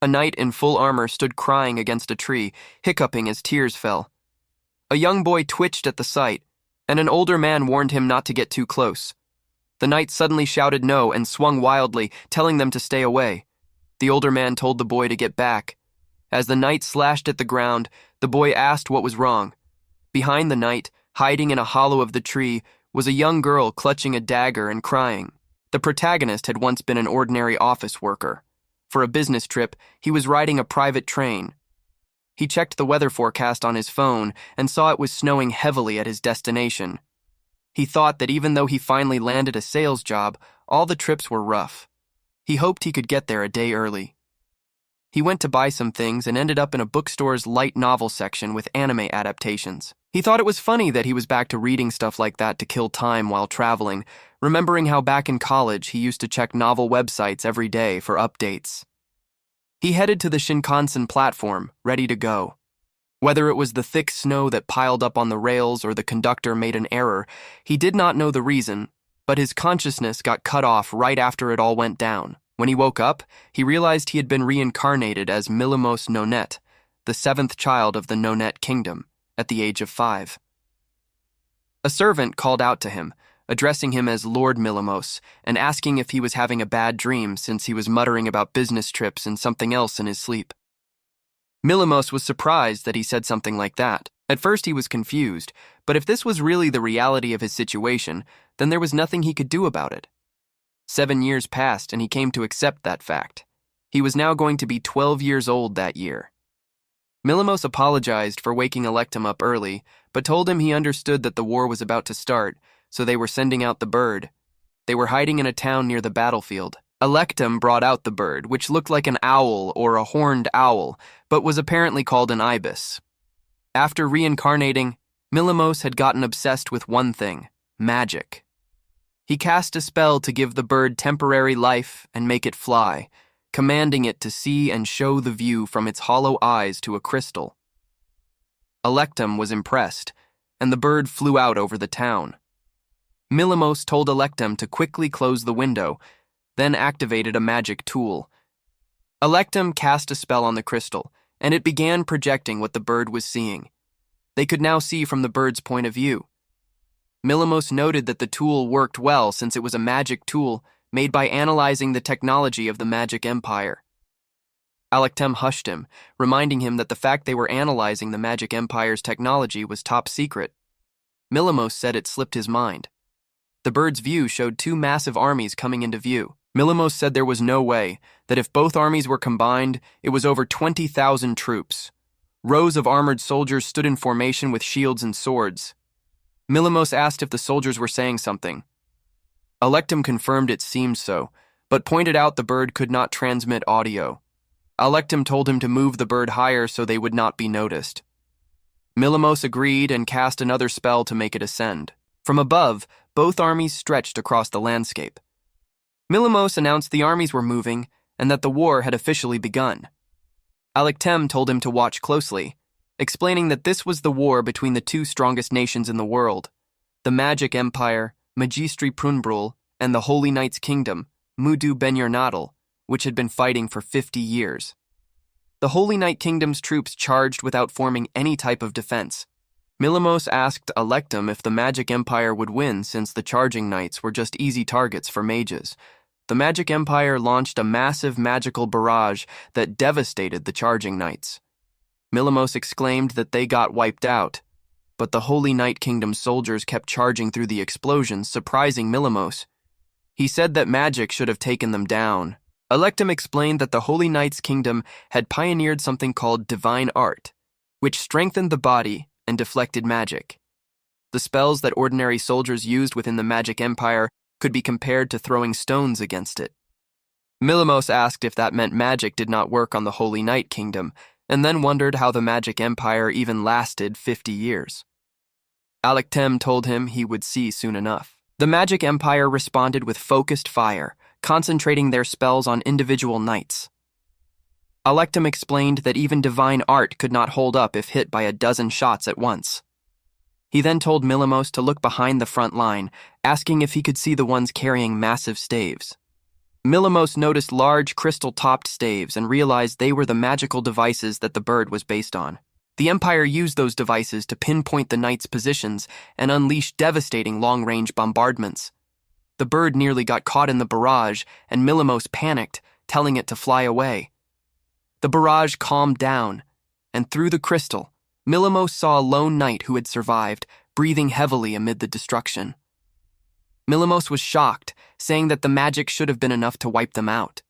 A knight in full armor stood crying against a tree, hiccuping as tears fell. A young boy twitched at the sight, and an older man warned him not to get too close. The knight suddenly shouted no and swung wildly, telling them to stay away. The older man told the boy to get back. As the knight slashed at the ground, the boy asked what was wrong. Behind the knight, hiding in a hollow of the tree, was a young girl clutching a dagger and crying. The protagonist had once been an ordinary office worker. For a business trip, he was riding a private train. He checked the weather forecast on his phone and saw it was snowing heavily at his destination. He thought that even though he finally landed a sales job, all the trips were rough. He hoped he could get there a day early. He went to buy some things and ended up in a bookstore's light novel section with anime adaptations. He thought it was funny that he was back to reading stuff like that to kill time while traveling, remembering how back in college he used to check novel websites every day for updates. He headed to the Shinkansen platform, ready to go. Whether it was the thick snow that piled up on the rails or the conductor made an error, he did not know the reason, but his consciousness got cut off right after it all went down. When he woke up, he realized he had been reincarnated as Milimos Nonet, the seventh child of the Nonet kingdom, at the age of 5. A servant called out to him, addressing him as Lord Milimos, and asking if he was having a bad dream since he was muttering about business trips and something else in his sleep. Milimos was surprised that he said something like that. At first he was confused, but if this was really the reality of his situation, then there was nothing he could do about it. 7 years passed and he came to accept that fact. He was now going to be 12 years old that year. Milimos apologized for waking Electum up early, but told him he understood that the war was about to start, so they were sending out the bird. They were hiding in a town near the battlefield. Electum brought out the bird, which looked like an owl or a horned owl, but was apparently called an ibis. After reincarnating, Milimos had gotten obsessed with one thing: magic. He cast a spell to give the bird temporary life and make it fly, commanding it to see and show the view from its hollow eyes to a crystal. Electum was impressed, and the bird flew out over the town. Milimos told Electum to quickly close the window, then activated a magic tool. Electum cast a spell on the crystal, and it began projecting what the bird was seeing. They could now see from the bird's point of view. Milimos noted that the tool worked well since it was a magic tool made by analyzing the technology of the Magic Empire. Electum hushed him, reminding him that the fact they were analyzing the Magic Empire's technology was top secret. Milimos said it slipped his mind. The bird's view showed 2 massive armies coming into view. Milimos said there was no way, that if both armies were combined, it was over 20,000 troops. Rows of armored soldiers stood in formation with shields and swords. Milimos asked if the soldiers were saying something. Electum confirmed it seemed so, but pointed out the bird could not transmit audio. Electum told him to move the bird higher so they would not be noticed. Milimos agreed and cast another spell to make it ascend. From above, both armies stretched across the landscape. Milimos announced the armies were moving and that the war had officially begun. Electum told him to watch closely, explaining that this was the war between the 2 strongest nations in the world, the Magic Empire, Magistri Prunbrul, and the Holy Knight's Kingdom, Mudu Benyarnadal, which had been fighting for 50 years. The Holy Knight Kingdom's troops charged without forming any type of defense. Milimos asked Electum if the Magic Empire would win since the charging knights were just easy targets for mages. The Magic Empire launched a massive magical barrage that devastated the charging knights. Milimos exclaimed that they got wiped out, but the Holy Knight Kingdom's soldiers kept charging through the explosions, surprising Milimos. He said that magic should have taken them down. Electum explained that the Holy Knight's Kingdom had pioneered something called divine art, which strengthened the body and deflected magic. The spells that ordinary soldiers used within the Magic Empire could be compared to throwing stones against it. Milimos asked if that meant magic did not work on the Holy Knight Kingdom, and then wondered how the Magic Empire even lasted 50 years. Electum told him he would see soon enough. The Magic Empire responded with focused fire, concentrating their spells on individual knights. Electum explained that even divine art could not hold up if hit by a dozen shots at once. He then told Milimos to look behind the front line, asking if he could see the ones carrying massive staves. Millimos noticed large crystal-topped staves and realized they were the magical devices that the bird was based on. The Empire used those devices to pinpoint the knight's positions and unleash devastating long-range bombardments. The bird nearly got caught in the barrage, and Millimos panicked, telling it to fly away. The barrage calmed down, and through the crystal, Millimos saw a lone knight who had survived, breathing heavily amid the destruction. Millimos was shocked, saying that the magic should have been enough to wipe them out.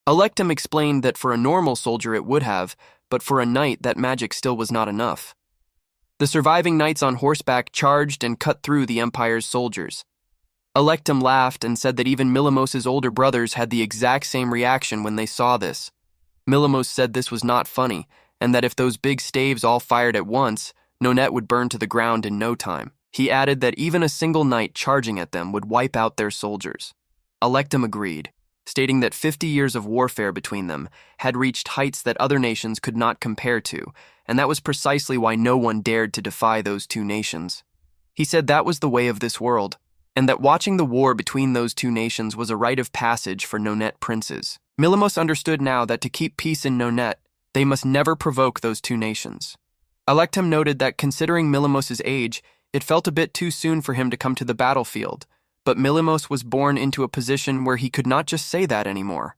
Electum explained that for a normal soldier it would have, but for a knight that magic still was not enough. The surviving knights on horseback charged and cut through the Empire's soldiers. Electum laughed and said that even Millimos' older brothers had the exact same reaction when they saw this. Millimos said this was not funny, and that if those big staves all fired at once, Nonette would burn to the ground in no time. He added that even a single knight charging at them would wipe out their soldiers. Electum agreed, stating that 50 years of warfare between them had reached heights that other nations could not compare to, and that was precisely why no one dared to defy those two nations. He said that was the way of this world, and that watching the war between those two nations was a rite of passage for Nonette princes. Millimos understood now that to keep peace in Nonette, they must never provoke those two nations. Electum noted that considering Millimos' age, it felt a bit too soon for him to come to the battlefield, but Millimos was born into a position where he could not just say that anymore.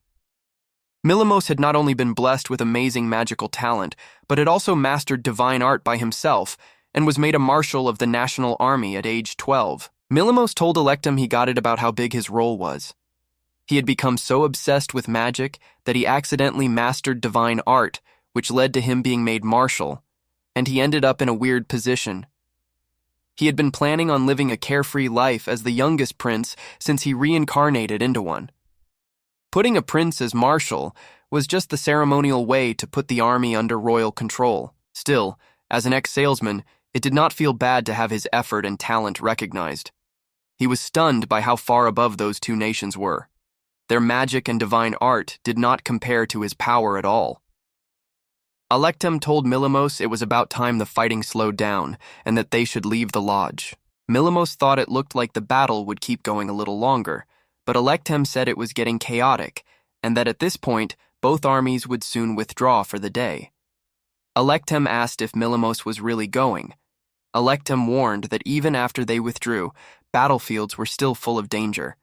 Millimos had not only been blessed with amazing magical talent, but had also mastered divine art by himself and was made a marshal of the national army at age 12. Millimos told Electum he got it about how big his role was. He had become so obsessed with magic that he accidentally mastered divine art, which led to him being made marshal, and he ended up in a weird position. He had been planning on living a carefree life as the youngest prince since he reincarnated into one. Putting a prince as marshal was just the ceremonial way to put the army under royal control. Still, as an ex-salesman, it did not feel bad to have his effort and talent recognized. He was stunned by how far above those two nations were. Their magic and divine art did not compare to his power at all. Electum told Millimos it was about time the fighting slowed down and that they should leave the lodge. Millimos thought it looked like the battle would keep going a little longer, but Electum said it was getting chaotic and that at this point both armies would soon withdraw for the day. Electum asked if Millimos was really going. Electum warned that even after they withdrew, battlefields were still full of danger.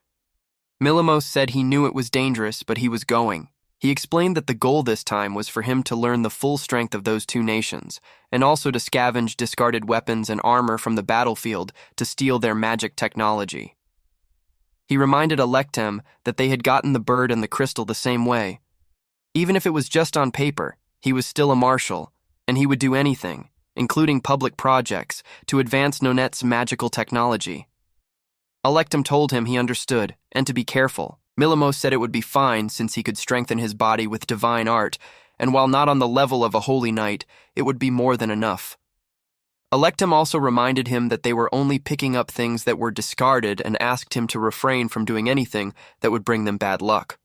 Millimos said he knew it was dangerous, but he was going. He explained that the goal this time was for him to learn the full strength of those two nations, and also to scavenge discarded weapons and armor from the battlefield to steal their magic technology. He reminded Electum that they had gotten the bird and the crystal the same way. Even if it was just on paper, he was still a marshal, and he would do anything, including public projects, to advance Nonette's magical technology. Electum told him he understood, and to be careful. Millimos said it would be fine since he could strengthen his body with divine art, and while not on the level of a holy knight, it would be more than enough. Electum also reminded him that they were only picking up things that were discarded and asked him to refrain from doing anything that would bring them bad luck.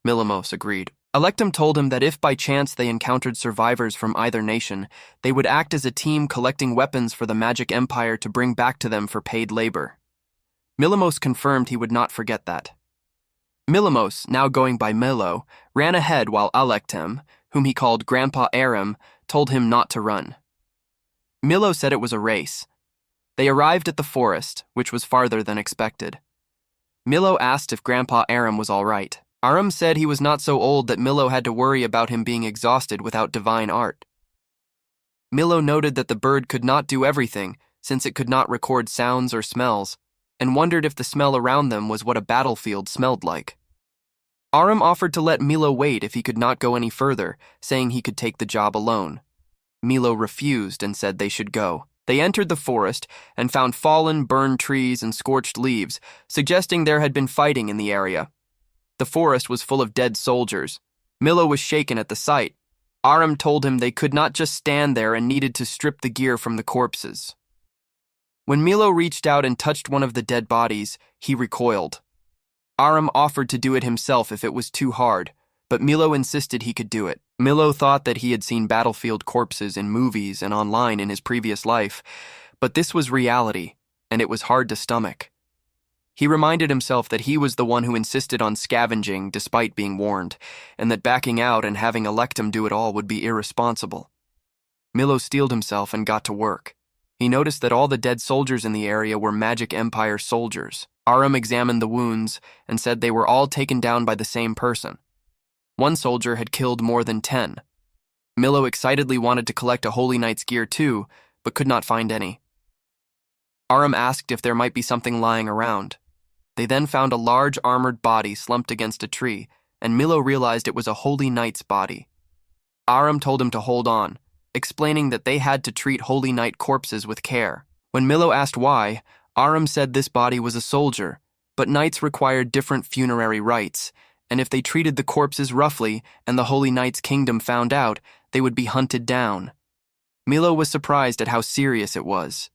Millimos agreed. Electum told him that if by chance they encountered survivors from either nation, they would act as a team collecting weapons for the Magic Empire to bring back to them for paid labor. Millimos confirmed he would not forget that. Millimos, now going by Milo, ran ahead while Electum, whom he called Grandpa Aram, told him not to run. Milo said it was a race. They arrived at the forest, which was farther than expected. Milo asked if Grandpa Aram was all right. Aram said he was not so old that Milo had to worry about him being exhausted without divine art. Milo noted that the bird could not do everything, since it could not record sounds or smells, and wondered if the smell around them was what a battlefield smelled like. Aram offered to let Milo wait if he could not go any further, saying he could take the job alone. Milo refused and said they should go. They entered the forest and found fallen, burned trees and scorched leaves, suggesting there had been fighting in the area. The forest was full of dead soldiers. Milo was shaken at the sight. Aram told him they could not just stand there and needed to strip the gear from the corpses. When Milo reached out and touched one of the dead bodies, he recoiled. Aram offered to do it himself if it was too hard, but Milo insisted he could do it. Milo thought that he had seen battlefield corpses in movies and online in his previous life, but this was reality, and it was hard to stomach. He reminded himself that he was the one who insisted on scavenging despite being warned, and that backing out and having Electum do it all would be irresponsible. Milo steeled himself and got to work. He noticed that all the dead soldiers in the area were Magic Empire soldiers. Aram examined the wounds and said they were all taken down by the same person. One soldier had killed more than 10. Milo excitedly wanted to collect a Holy Knight's gear too, but could not find any. Aram asked if there might be something lying around. They then found a large armored body slumped against a tree, and Milo realized it was a Holy Knight's body. Aram told him to hold on, explaining that they had to treat Holy Knight corpses with care. When Milo asked why, Aram said this body was a soldier, but knights required different funerary rites, and if they treated the corpses roughly and the Holy Knight's kingdom found out, they would be hunted down. Milo was surprised at how serious it was.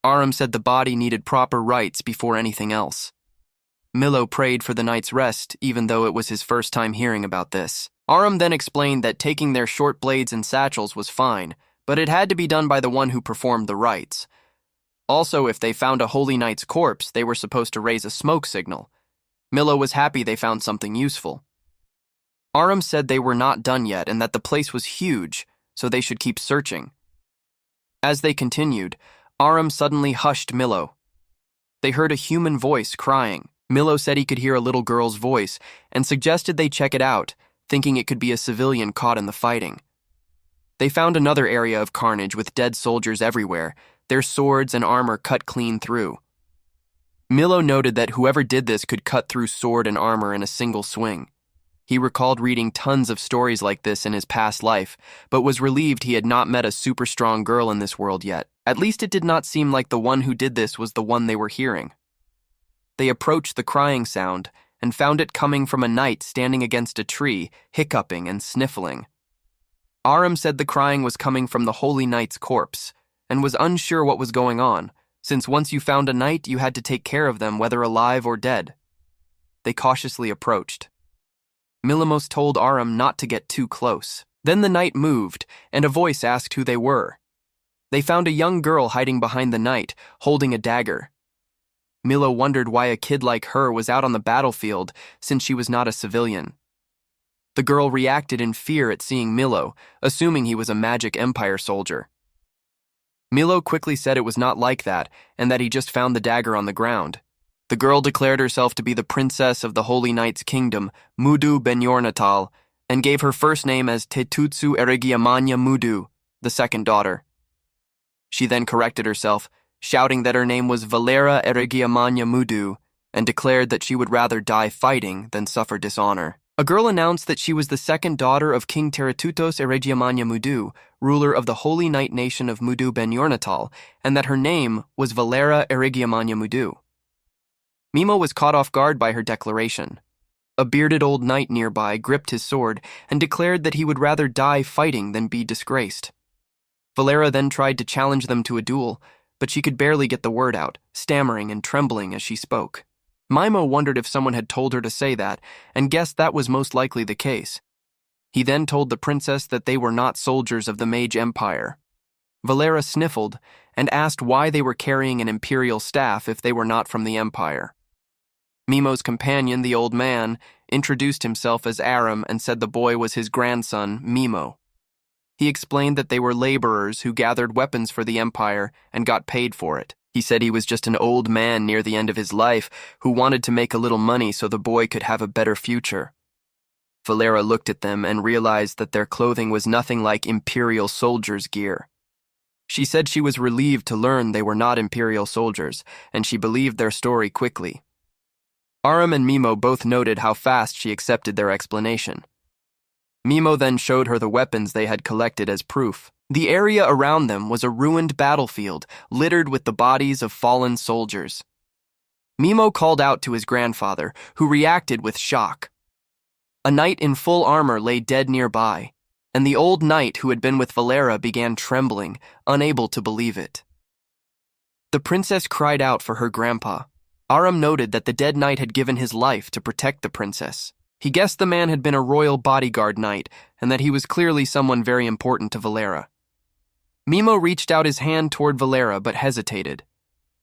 Aram said the body needed proper rites before anything else. Milo prayed for the knight's rest, even though it was his first time hearing about this. Aram then explained that taking their short blades and satchels was fine, but it had to be done by the one who performed the rites. Also, if they found a Holy Knight's corpse, they were supposed to raise a smoke signal. Milo was happy they found something useful. Aram said they were not done yet and that the place was huge, so they should keep searching. As they continued, Aram suddenly hushed Milo. They heard a human voice crying. Milo said he could hear a little girl's voice and suggested they check it out, thinking it could be a civilian caught in the fighting. They found another area of carnage with dead soldiers everywhere, their swords and armor cut clean through. Milo noted that whoever did this could cut through sword and armor in a single swing. He recalled reading tons of stories like this in his past life, but was relieved he had not met a super strong girl in this world yet. At least it did not seem like the one who did this was the one they were hearing. They approached the crying sound and found it coming from a knight standing against a tree, hiccuping and sniffling. Aram said the crying was coming from the Holy Knight's corpse, and was unsure what was going on, since once you found a knight, you had to take care of them, whether alive or dead. They cautiously approached. Milimos told Aram not to get too close. Then the knight moved, and a voice asked who they were. They found a young girl hiding behind the knight, holding a dagger. Milo wondered why a kid like her was out on the battlefield, since she was not a civilian. The girl reacted in fear at seeing Milo, assuming he was a Magic Empire soldier. Milo quickly said it was not like that, and that he just found the dagger on the ground. The girl declared herself to be the princess of the Holy Knight's kingdom, Mudu Benyornatal, and gave her first name as Tetutsu Eregiamanya Mudu, the second daughter. She then corrected herself, shouting that her name was Valera Eregiamanya Mudu, and declared that she would rather die fighting than suffer dishonor. A girl announced that she was the second daughter of King Teratutos Eregiamanya Mudu, ruler of the Holy Knight nation of Mudu Benyornatal, and that her name was Valera Eregiamanya Mudu. Mimo was caught off guard by her declaration. A bearded old knight nearby gripped his sword and declared that he would rather die fighting than be disgraced. Valera then tried to challenge them to a duel, but she could barely get the word out, stammering and trembling as she spoke. Mimo wondered if someone had told her to say that, and guessed that was most likely the case. He then told the princess that they were not soldiers of the Mage Empire. Valera sniffled and asked why they were carrying an imperial staff if they were not from the Empire. Mimo's companion, the old man, introduced himself as Aram and said the boy was his grandson, Mimo. He explained that they were laborers who gathered weapons for the Empire and got paid for it. He said he was just an old man near the end of his life who wanted to make a little money so the boy could have a better future. Valera looked at them and realized that their clothing was nothing like imperial soldiers' gear. She said she was relieved to learn they were not imperial soldiers, and she believed their story quickly. Aram and Mimo both noted how fast she accepted their explanation. Mimo then showed her the weapons they had collected as proof. The area around them was a ruined battlefield, littered with the bodies of fallen soldiers. Mimo called out to his grandfather, who reacted with shock. A knight in full armor lay dead nearby, and the old knight who had been with Valera began trembling, unable to believe it. The princess cried out for her grandpa. Aram noted that the dead knight had given his life to protect the princess. He guessed the man had been a royal bodyguard knight, and that he was clearly someone very important to Valera. Mimo reached out his hand toward Valera but hesitated.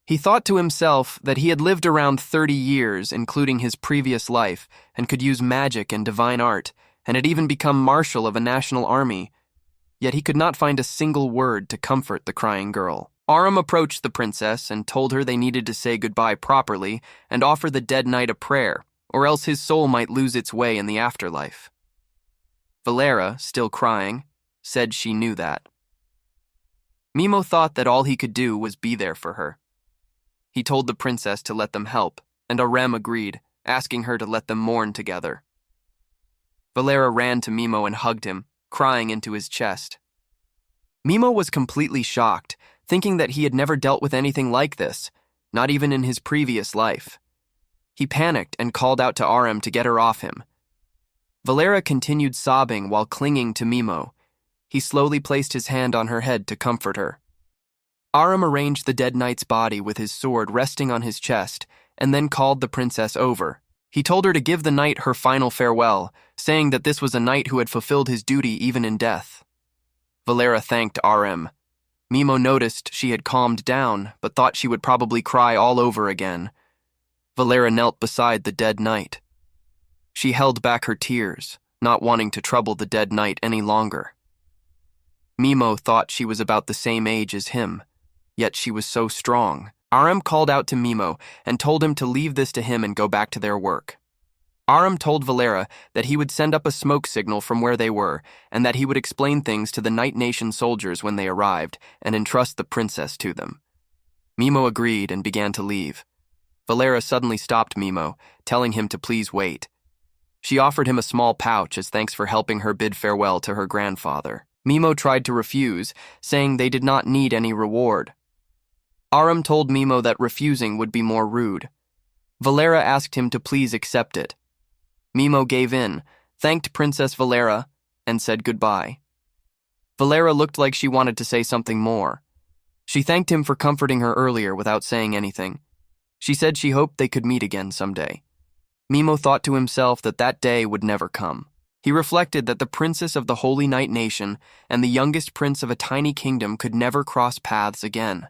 He thought to himself that he had lived around 30 years, including his previous life, and could use magic and divine art, and had even become marshal of a national army. Yet he could not find a single word to comfort the crying girl. Aram approached the princess and told her they needed to say goodbye properly and offer the dead knight a prayer, or else his soul might lose its way in the afterlife. Valera, still crying, said she knew that. Mimo thought that all he could do was be there for her. He told the princess to let them help, and Aram agreed, asking her to let them mourn together. Valera ran to Mimo and hugged him, crying into his chest. Mimo was completely shocked, thinking that he had never dealt with anything like this, not even in his previous life. He panicked and called out to Aram to get her off him. Valera continued sobbing while clinging to Mimo. He slowly placed his hand on her head to comfort her. Aram arranged the dead knight's body with his sword resting on his chest, and then called the princess over. He told her to give the knight her final farewell, saying that this was a knight who had fulfilled his duty even in death. Valera thanked Aram. Mimo noticed she had calmed down, but thought she would probably cry all over again. Valera knelt beside the dead knight. She held back her tears, not wanting to trouble the dead knight any longer. Mimo thought she was about the same age as him, yet she was so strong. Aram called out to Mimo and told him to leave this to him and go back to their work. Aram told Valera that he would send up a smoke signal from where they were and that he would explain things to the Night Nation soldiers when they arrived and entrust the princess to them. Mimo agreed and began to leave. Valera suddenly stopped Mimo, telling him to please wait. She offered him a small pouch as thanks for helping her bid farewell to her grandfather. Mimo tried to refuse, saying they did not need any reward. Aram told Mimo that refusing would be more rude. Valera asked him to please accept it. Mimo gave in, thanked Princess Valera, and said goodbye. Valera looked like she wanted to say something more. She thanked him for comforting her earlier without saying anything. She said she hoped they could meet again someday. Mimo thought to himself that that day would never come. He reflected that the princess of the Holy Night Nation and the youngest prince of a tiny kingdom could never cross paths again.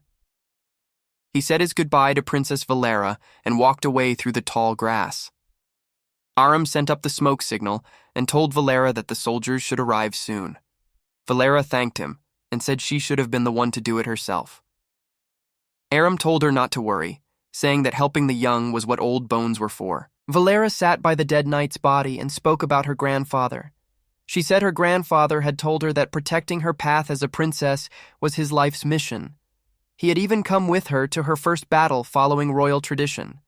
He said his goodbye to Princess Valera and walked away through the tall grass. Aram sent up the smoke signal and told Valera that the soldiers should arrive soon. Valera thanked him and said she should have been the one to do it herself. Aram told her not to worry, saying that helping the young was what old bones were for. Valera sat by the dead knight's body and spoke about her grandfather. She said her grandfather had told her that protecting her path as a princess was his life's mission. He had even come with her to her first battle following royal tradition.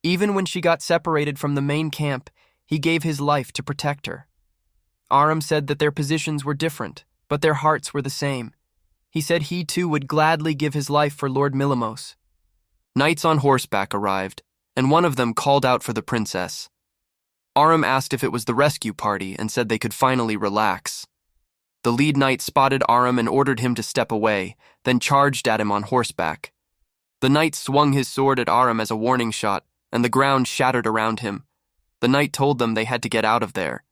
Even when she got separated from the main camp, he gave his life to protect her. Aram said that their positions were different, but their hearts were the same. He said he too would gladly give his life for Lord Millimos. Knights on horseback arrived, and one of them called out for the princess. Aram asked if it was the rescue party and said they could finally relax. The lead knight spotted Aram and ordered him to step away, then charged at him on horseback. The knight swung his sword at Aram as a warning shot, and the ground shattered around him. The knight told them they had to get out of there.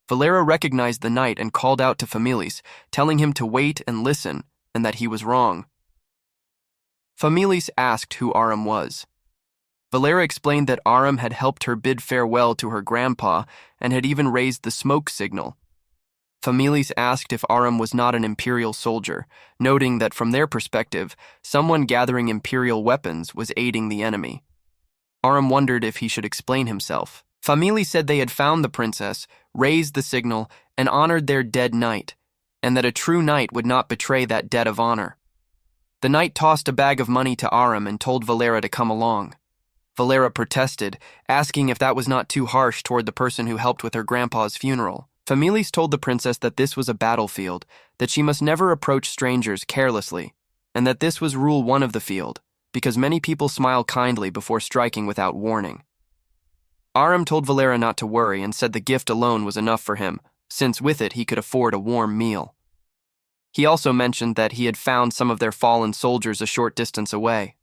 Valera recognized the knight and called out to Familis, telling him to wait and listen, and that he was wrong. Familis asked who Aram was. Valera explained that Aram had helped her bid farewell to her grandpa and had even raised the smoke signal. Familis asked if Aram was not an imperial soldier, noting that from their perspective, someone gathering imperial weapons was aiding the enemy. Aram wondered if he should explain himself. Familis said they had found the princess, raised the signal, and honored their dead knight, and that a true knight would not betray that debt of honor. The knight tossed a bag of money to Aram and told Valera to come along. Valera protested, asking if that was not too harsh toward the person who helped with her grandpa's funeral. Familis told the princess that this was a battlefield, that she must never approach strangers carelessly, and that this was rule 1 of the field, because many people smile kindly before striking without warning. Aram told Valera not to worry and said the gift alone was enough for him, since with it he could afford a warm meal. He also mentioned that he had found some of their fallen soldiers a short distance away.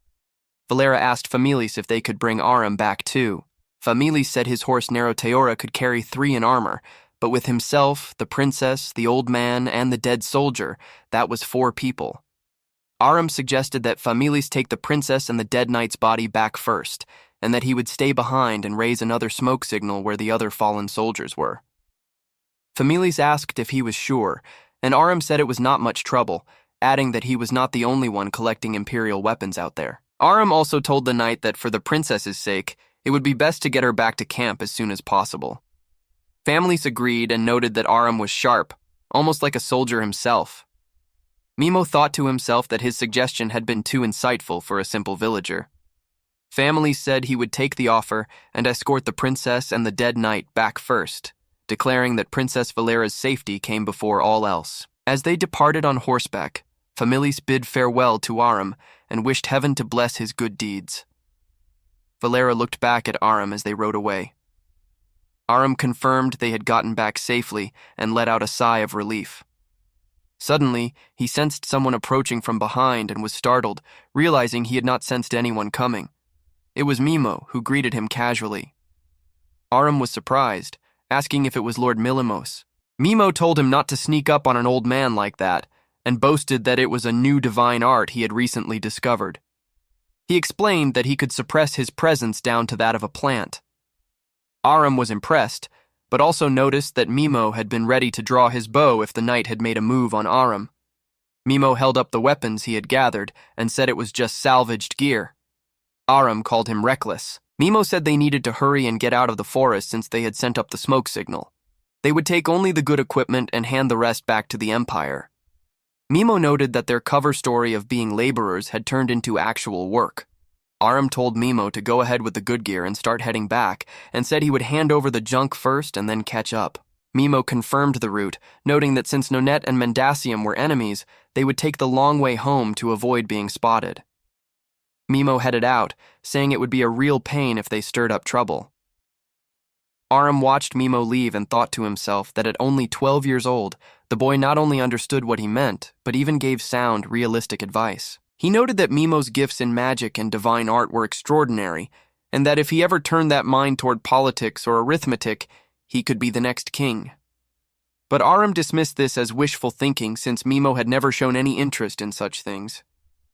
Valera asked Familis if they could bring Aram back too. Familis said his horse Teora could carry 3 in armor, but with himself, the princess, the old man, and the dead soldier, that was 4 people. Aram suggested that Familis take the princess and the dead knight's body back first, and that he would stay behind and raise another smoke signal where the other fallen soldiers were. Familis asked if he was sure, and Aram said it was not much trouble, adding that he was not the only one collecting Imperial weapons out there. Aram also told the knight that for the princess's sake, it would be best to get her back to camp as soon as possible. Familis agreed and noted that Aram was sharp, almost like a soldier himself. Mimo thought to himself that his suggestion had been too insightful for a simple villager. Familis said he would take the offer and escort the princess and the dead knight back first, declaring that Princess Valera's safety came before all else. As they departed on horseback, Familis bid farewell to Aram and wished heaven to bless his good deeds. Valera looked back at Aram as they rode away. Aram confirmed they had gotten back safely and let out a sigh of relief. Suddenly, he sensed someone approaching from behind and was startled, realizing he had not sensed anyone coming. It was Mimo, who greeted him casually. Aram was surprised, asking if it was Lord Milimos. Mimo told him not to sneak up on an old man like that, and boasted that it was a new divine art he had recently discovered. He explained that he could suppress his presence down to that of a plant. Aram was impressed, but also noticed that Mimo had been ready to draw his bow if the knight had made a move on Aram. Mimo held up the weapons he had gathered and said it was just salvaged gear. Aram called him reckless. Mimo said they needed to hurry and get out of the forest since they had sent up the smoke signal. They would take only the good equipment and hand the rest back to the Empire. Mimo noted that their cover story of being laborers had turned into actual work. Aram told Mimo to go ahead with the good gear and start heading back, and said he would hand over the junk first and then catch up. Mimo confirmed the route, noting that since Nonet and Mendacium were enemies, they would take the long way home to avoid being spotted. Mimo headed out, saying it would be a real pain if they stirred up trouble. Aram watched Mimo leave and thought to himself that at only 12 years old, the boy not only understood what he meant, but even gave sound, realistic advice. He noted that Mimo's gifts in magic and divine art were extraordinary, and that if he ever turned that mind toward politics or arithmetic, he could be the next king. But Aram dismissed this as wishful thinking since Mimo had never shown any interest in such things.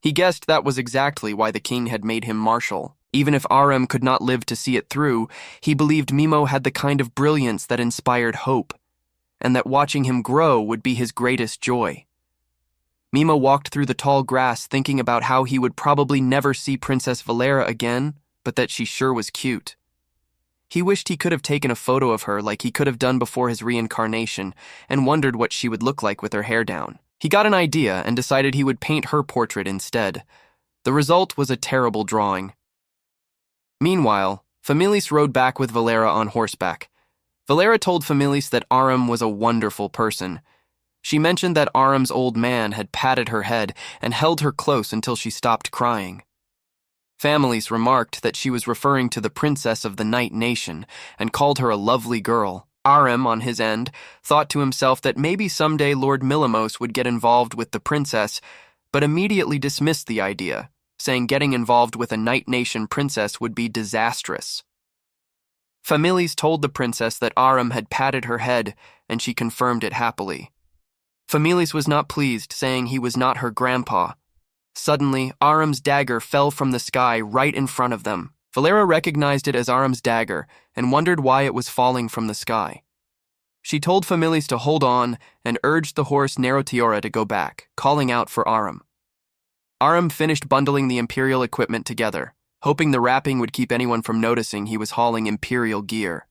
He guessed that was exactly why the king had made him marshal. Even if Aram could not live to see it through, he believed Mimo had the kind of brilliance that inspired hope, and that watching him grow would be his greatest joy. Mimo walked through the tall grass thinking about how he would probably never see Princess Valera again, but that she sure was cute. He wished he could have taken a photo of her like he could have done before his reincarnation, and wondered what she would look like with her hair down. He got an idea and decided he would paint her portrait instead. The result was a terrible drawing. Meanwhile, Familis rode back with Valera on horseback. Valera told Familis that Aram was a wonderful person. She mentioned that Aram's old man had patted her head and held her close until she stopped crying. Familis remarked that she was referring to the princess of the Night Nation and called her a lovely girl. Aram, on his end, thought to himself that maybe someday Lord Milimos would get involved with the princess, but immediately dismissed the idea, saying getting involved with a Night Nation princess would be disastrous. Familis told the princess that Aram had patted her head, and she confirmed it happily. Familis was not pleased, saying he was not her grandpa. Suddenly, Aram's dagger fell from the sky right in front of them. Valera recognized it as Aram's dagger and wondered why it was falling from the sky. She told Familis to hold on and urged the horse Nerotiora to go back, calling out for Aram. Aram finished bundling the Imperial equipment together, hoping the wrapping would keep anyone from noticing he was hauling Imperial gear.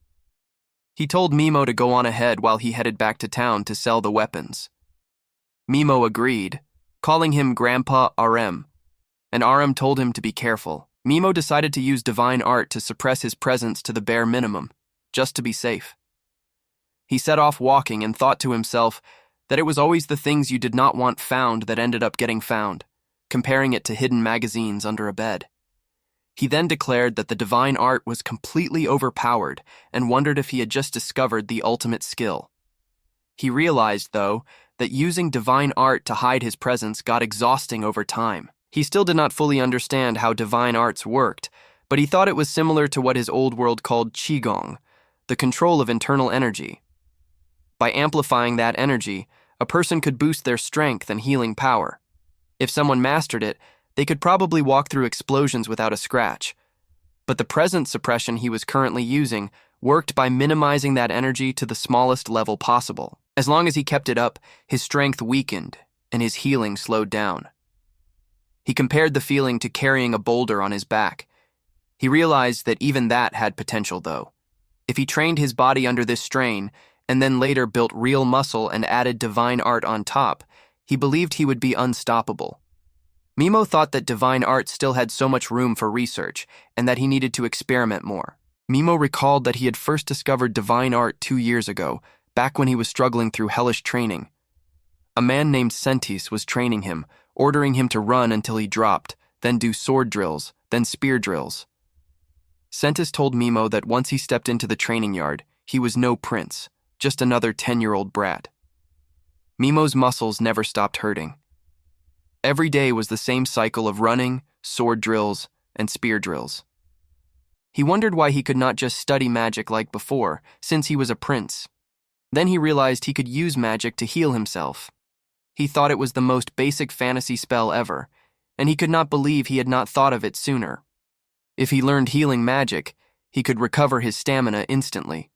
He told Mimo to go on ahead while he headed back to town to sell the weapons. Mimo agreed, calling him Grandpa Aram, and Aram told him to be careful. Mimo decided to use divine art to suppress his presence to the bare minimum, just to be safe. He set off walking and thought to himself that it was always the things you did not want found that ended up getting found, comparing it to hidden magazines under a bed. He then declared that the divine art was completely overpowered and wondered if he had just discovered the ultimate skill. He realized, though, that using divine art to hide his presence got exhausting over time. He still did not fully understand how divine arts worked, but he thought it was similar to what his old world called Qigong, the control of internal energy. By amplifying that energy, a person could boost their strength and healing power. If someone mastered it, they could probably walk through explosions without a scratch. But the present suppression he was currently using worked by minimizing that energy to the smallest level possible. As long as he kept it up, his strength weakened and his healing slowed down. He compared the feeling to carrying a boulder on his back. He realized that even that had potential, though. If he trained his body under this strain, and then later built real muscle and added divine art on top, he believed he would be unstoppable. Mimo thought that divine art still had so much room for research, and that he needed to experiment more. Mimo recalled that he had first discovered divine art 2 years ago, back when he was struggling through hellish training. A man named Sentis was training him, ordering him to run until he dropped, then do sword drills, then spear drills. Sentis told Mimo that once he stepped into the training yard, he was no prince, just another 10-year-old brat. Mimo's muscles never stopped hurting. Every day was the same cycle of running, sword drills, and spear drills. He wondered why he could not just study magic like before, since he was a prince. Then he realized he could use magic to heal himself. He thought it was the most basic fantasy spell ever, and he could not believe he had not thought of it sooner. If he learned healing magic, he could recover his stamina instantly.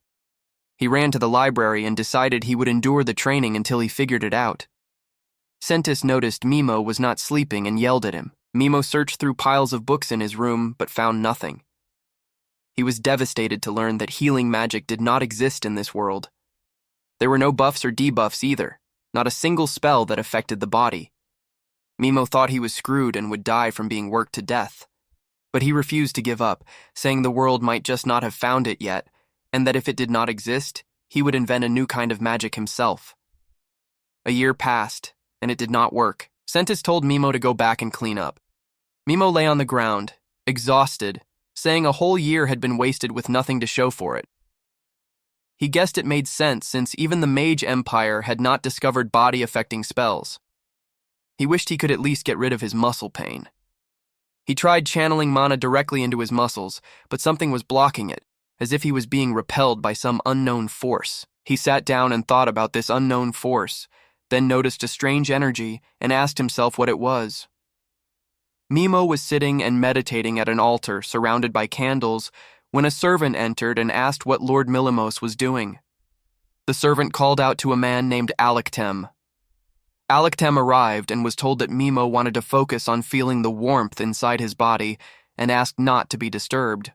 He ran to the library and decided he would endure the training until he figured it out. Sentis noticed Mimo was not sleeping and yelled at him. Mimo searched through piles of books in his room but found nothing. He was devastated to learn that healing magic did not exist in this world. There were no buffs or debuffs either, not a single spell that affected the body. Mimo thought he was screwed and would die from being worked to death. But he refused to give up, saying the world might just not have found it yet, and that if it did not exist, he would invent a new kind of magic himself. A year passed, and it did not work. Sentis told Mimo to go back and clean up. Mimo lay on the ground, exhausted, saying a whole year had been wasted with nothing to show for it. He guessed it made sense since even the Mage Empire had not discovered body-affecting spells. He wished he could at least get rid of his muscle pain. He tried channeling mana directly into his muscles, but something was blocking it, as if he was being repelled by some unknown force. He sat down and thought about this unknown force, then noticed a strange energy and asked himself what it was. Mimo was sitting and meditating at an altar surrounded by candles when a servant entered and asked what Lord Milimos was doing. The servant called out to a man named Alectem. Alectem arrived and was told that Mimo wanted to focus on feeling the warmth inside his body and asked not to be disturbed.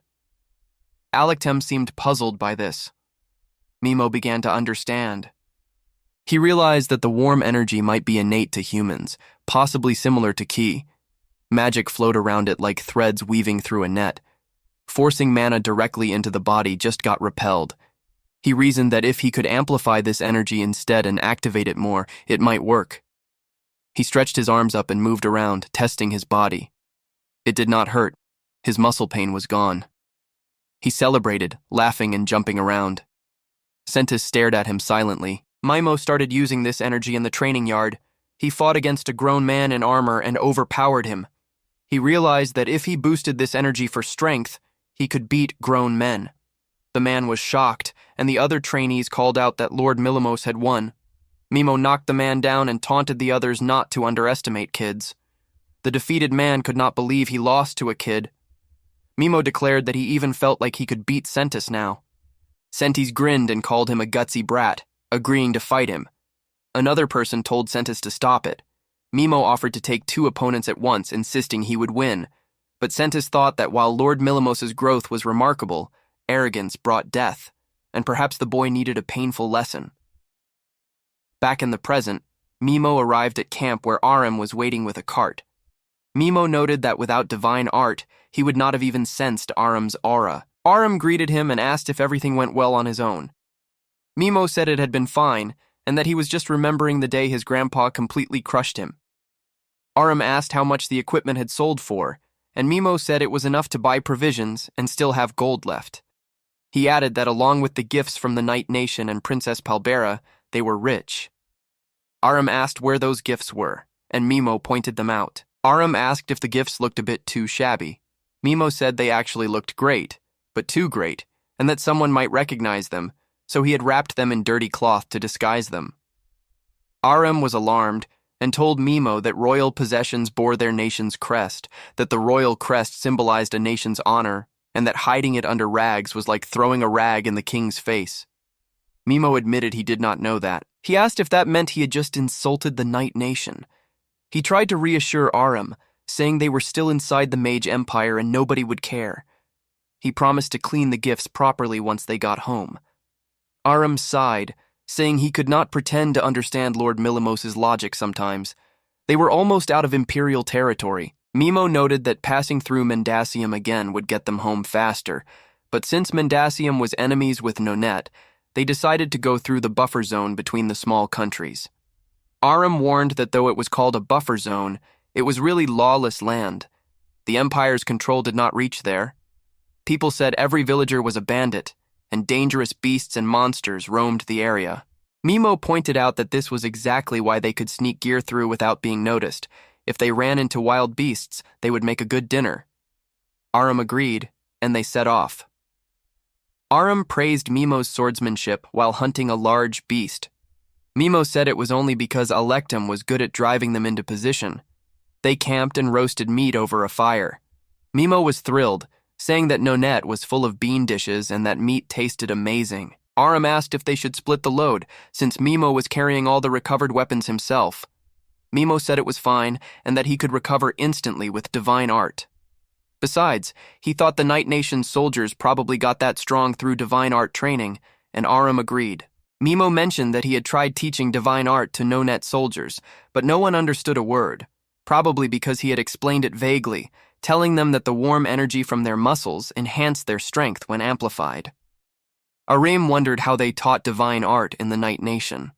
Alectem seemed puzzled by this. Mimo began to understand. He realized that the warm energy might be innate to humans, possibly similar to ki. Magic flowed around it like threads weaving through a net. Forcing mana directly into the body just got repelled. He reasoned that if he could amplify this energy instead and activate it more, it might work. He stretched his arms up and moved around, testing his body. It did not hurt. His muscle pain was gone. He celebrated, laughing and jumping around. Sentis stared at him silently. Mimo started using this energy in the training yard. He fought against a grown man in armor and overpowered him. He realized that if he boosted this energy for strength, he could beat grown men. The man was shocked, and the other trainees called out that Lord Milimos had won. Mimo knocked the man down and taunted the others not to underestimate kids. The defeated man could not believe he lost to a kid. Mimo declared that he even felt like he could beat Sentis now. Sentis grinned and called him a gutsy brat, agreeing to fight him. Another person told Sentis to stop it. Mimo offered to take 2 opponents at once, insisting he would win. But Sentis thought that while Lord Milimos' growth was remarkable, arrogance brought death, and perhaps the boy needed a painful lesson. Back in the present, Mimo arrived at camp where Aram was waiting with a cart. Mimo noted that without divine art, he would not have even sensed Aram's aura. Aram greeted him and asked if everything went well on his own. Mimo said it had been fine, and that he was just remembering the day his grandpa completely crushed him. Aram asked how much the equipment had sold for, and Mimo said it was enough to buy provisions and still have gold left. He added that along with the gifts from the Night Nation and Princess Palbera, they were rich. Aram asked where those gifts were, and Mimo pointed them out. Aram asked if the gifts looked a bit too shabby. Mimo said they actually looked great, but too great, and that someone might recognize them, so he had wrapped them in dirty cloth to disguise them. Aram was alarmed, and told Mimo that royal possessions bore their nation's crest, that the royal crest symbolized a nation's honor, and that hiding it under rags was like throwing a rag in the king's face. Mimo admitted he did not know that. He asked if that meant he had just insulted the Night Nation. He tried to reassure Aram, saying they were still inside the Mage Empire and nobody would care. He promised to clean the gifts properly once they got home. Aram sighed, saying he could not pretend to understand Lord Milimos's logic sometimes. They were almost out of Imperial territory. Mimo noted that passing through Mendacium again would get them home faster, but since Mendacium was enemies with Nonet, they decided to go through the buffer zone between the small countries. Aram warned that though it was called a buffer zone, it was really lawless land. The Empire's control did not reach there. People said every villager was a bandit, and dangerous beasts and monsters roamed the area. Mimo pointed out that this was exactly why they could sneak gear through without being noticed. If they ran into wild beasts, they would make a good dinner. Aram agreed, and they set off. Aram praised Mimo's swordsmanship while hunting a large beast. Mimo said it was only because Alectum was good at driving them into position. They camped and roasted meat over a fire. Mimo was thrilled, saying that Nonet was full of bean dishes and that meat tasted amazing. Aram asked if they should split the load, since Mimo was carrying all the recovered weapons himself. Mimo said it was fine and that he could recover instantly with divine art. Besides, he thought the Night Nation's soldiers probably got that strong through divine art training, and Aram agreed. Mimo mentioned that he had tried teaching divine art to Nonet soldiers, but no one understood a word, probably because he had explained it vaguely, telling them that the warm energy from their muscles enhanced their strength when amplified. Aram wondered how they taught divine art in the Night Nation.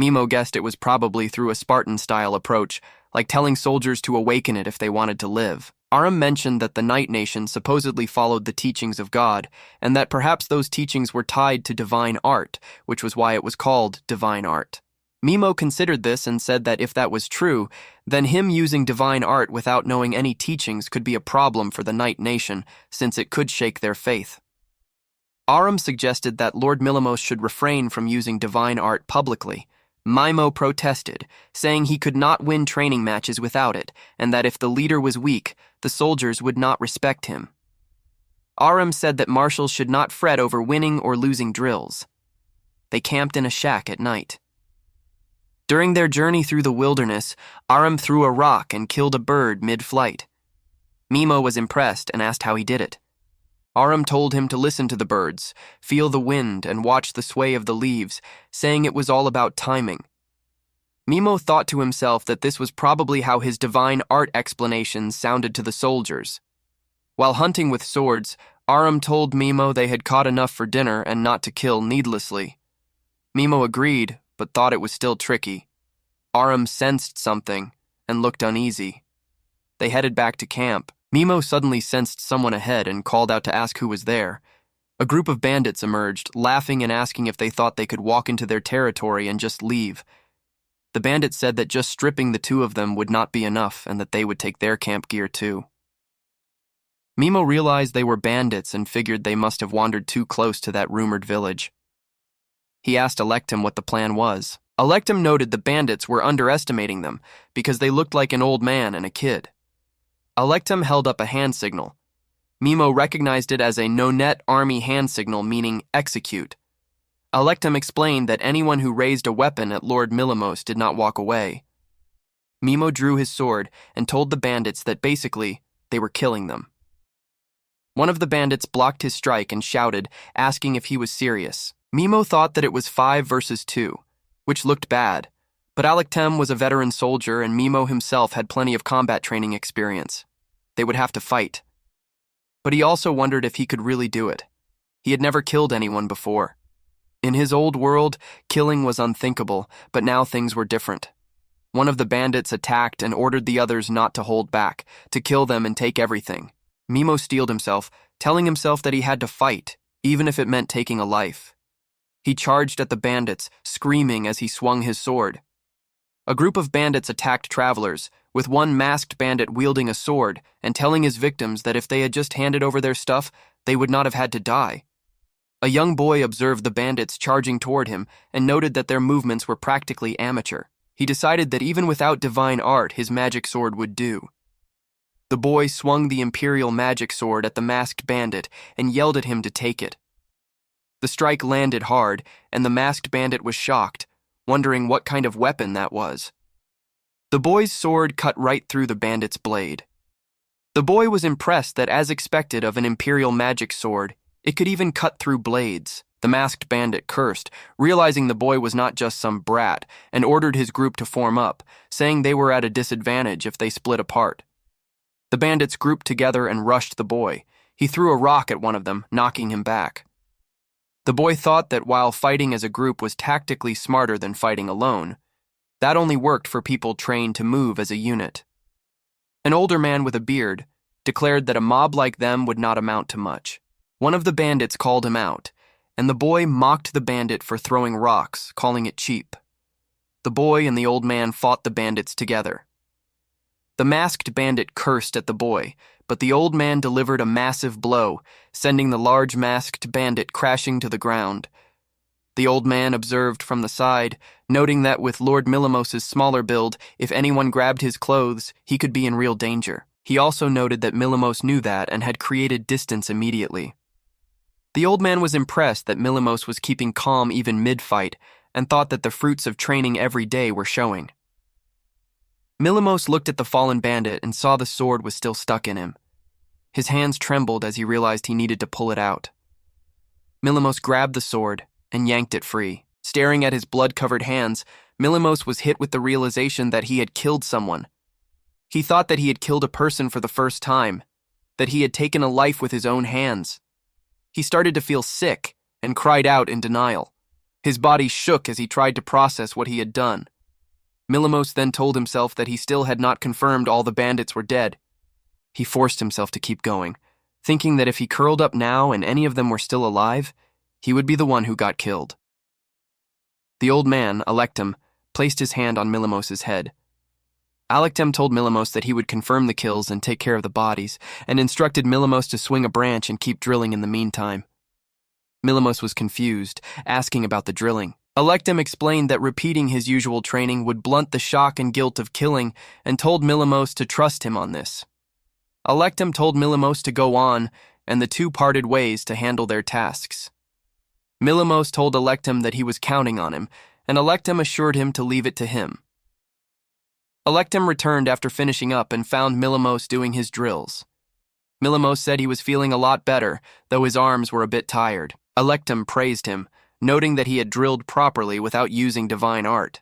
Mimo guessed it was probably through a Spartan-style approach, like telling soldiers to awaken it if they wanted to live. Aram mentioned that the Night Nation supposedly followed the teachings of God, and that perhaps those teachings were tied to divine art, which was why it was called divine art. Mimo considered this and said that if that was true, then him using divine art without knowing any teachings could be a problem for the Night Nation, since it could shake their faith. Aram suggested that Lord Milimos should refrain from using divine art publicly. Mimo protested, saying he could not win training matches without it, and that if the leader was weak, the soldiers would not respect him. Aram said that marshals should not fret over winning or losing drills. They camped in a shack at night. During their journey through the wilderness, Aram threw a rock and killed a bird mid-flight. Mimo was impressed and asked how he did it. Aram told him to listen to the birds, feel the wind, and watch the sway of the leaves, saying it was all about timing. Mimo thought to himself that this was probably how his divine art explanations sounded to the soldiers. While hunting with swords, Aram told Mimo they had caught enough for dinner and not to kill needlessly. Mimo agreed, but thought it was still tricky. Aram sensed something and looked uneasy. They headed back to camp. Mimo suddenly sensed someone ahead and called out to ask who was there. A group of bandits emerged, laughing and asking if they thought they could walk into their territory and just leave. The bandits said that just stripping the two of them would not be enough and that they would take their camp gear too. Mimo realized they were bandits and figured they must have wandered too close to that rumored village. He asked Alectum what the plan was. Alectum noted the bandits were underestimating them because they looked like an old man and a kid. Alectum held up a hand signal. Mimo recognized it as a Nonet army hand signal meaning execute. Alectum explained that anyone who raised a weapon at Lord Milimos did not walk away. Mimo drew his sword and told the bandits that basically they were killing them. One of the bandits blocked his strike and shouted, asking if he was serious. Mimo thought that it was 5 versus 2, which looked bad, but Alectum was a veteran soldier and Mimo himself had plenty of combat training experience. They would have to fight. But he also wondered if he could really do it. He had never killed anyone before. In his old world, killing was unthinkable, but now things were different. One of the bandits attacked and ordered the others not to hold back, to kill them and take everything. Mimo steeled himself, telling himself that he had to fight, even if it meant taking a life. He charged at the bandits, screaming as he swung his sword. A group of bandits attacked travelers, with one masked bandit wielding a sword and telling his victims that if they had just handed over their stuff, they would not have had to die. A young boy observed the bandits charging toward him and noted that their movements were practically amateur. He decided that even without divine art, his magic sword would do. The boy swung the imperial magic sword at the masked bandit and yelled at him to take it. The strike landed hard, and the masked bandit was shocked, wondering what kind of weapon that was. The boy's sword cut right through the bandit's blade. The boy was impressed that, as expected of an imperial magic sword, it could even cut through blades. The masked bandit cursed, realizing the boy was not just some brat, and ordered his group to form up, saying they were at a disadvantage if they split apart. The bandits grouped together and rushed the boy. He threw a rock at one of them, knocking him back. The boy thought that while fighting as a group was tactically smarter than fighting alone, that only worked for people trained to move as a unit. An older man with a beard declared that a mob like them would not amount to much. One of the bandits called him out, and the boy mocked the bandit for throwing rocks, calling it cheap. The boy and the old man fought the bandits together. The masked bandit cursed at the boy, but the old man delivered a massive blow, sending the large masked bandit crashing to the ground. The old man observed from the side, noting that with Lord Milimos's smaller build, if anyone grabbed his clothes, he could be in real danger. He also noted that Milimos knew that and had created distance immediately. The old man was impressed that Milimos was keeping calm even mid-fight, and thought that the fruits of training every day were showing. Milimos looked at the fallen bandit and saw the sword was still stuck in him. His hands trembled as he realized he needed to pull it out. Milimos grabbed the sword and yanked it free. Staring at his blood-covered hands, Milimos was hit with the realization that he had killed someone. He thought that he had killed a person for the first time, that he had taken a life with his own hands. He started to feel sick and cried out in denial. His body shook as he tried to process what he had done. Milimos then told himself that he still had not confirmed all the bandits were dead. He forced himself to keep going, thinking that if he curled up now and any of them were still alive, he would be the one who got killed. The old man, Alectum, placed his hand on Milimos's head. Alectum told Milimos that he would confirm the kills and take care of the bodies, and instructed Milimos to swing a branch and keep drilling in the meantime. Milimos was confused, asking about the drilling. Alectum explained that repeating his usual training would blunt the shock and guilt of killing, and told Milimos to trust him on this. Alectum told Milimos to go on, and the two parted ways to handle their tasks. Milimos told Alectum that he was counting on him, and Alectum assured him to leave it to him. Alectum returned after finishing up and found Milimos doing his drills. Milimos said he was feeling a lot better, though his arms were a bit tired. Alectum praised him, noting that he had drilled properly without using divine art.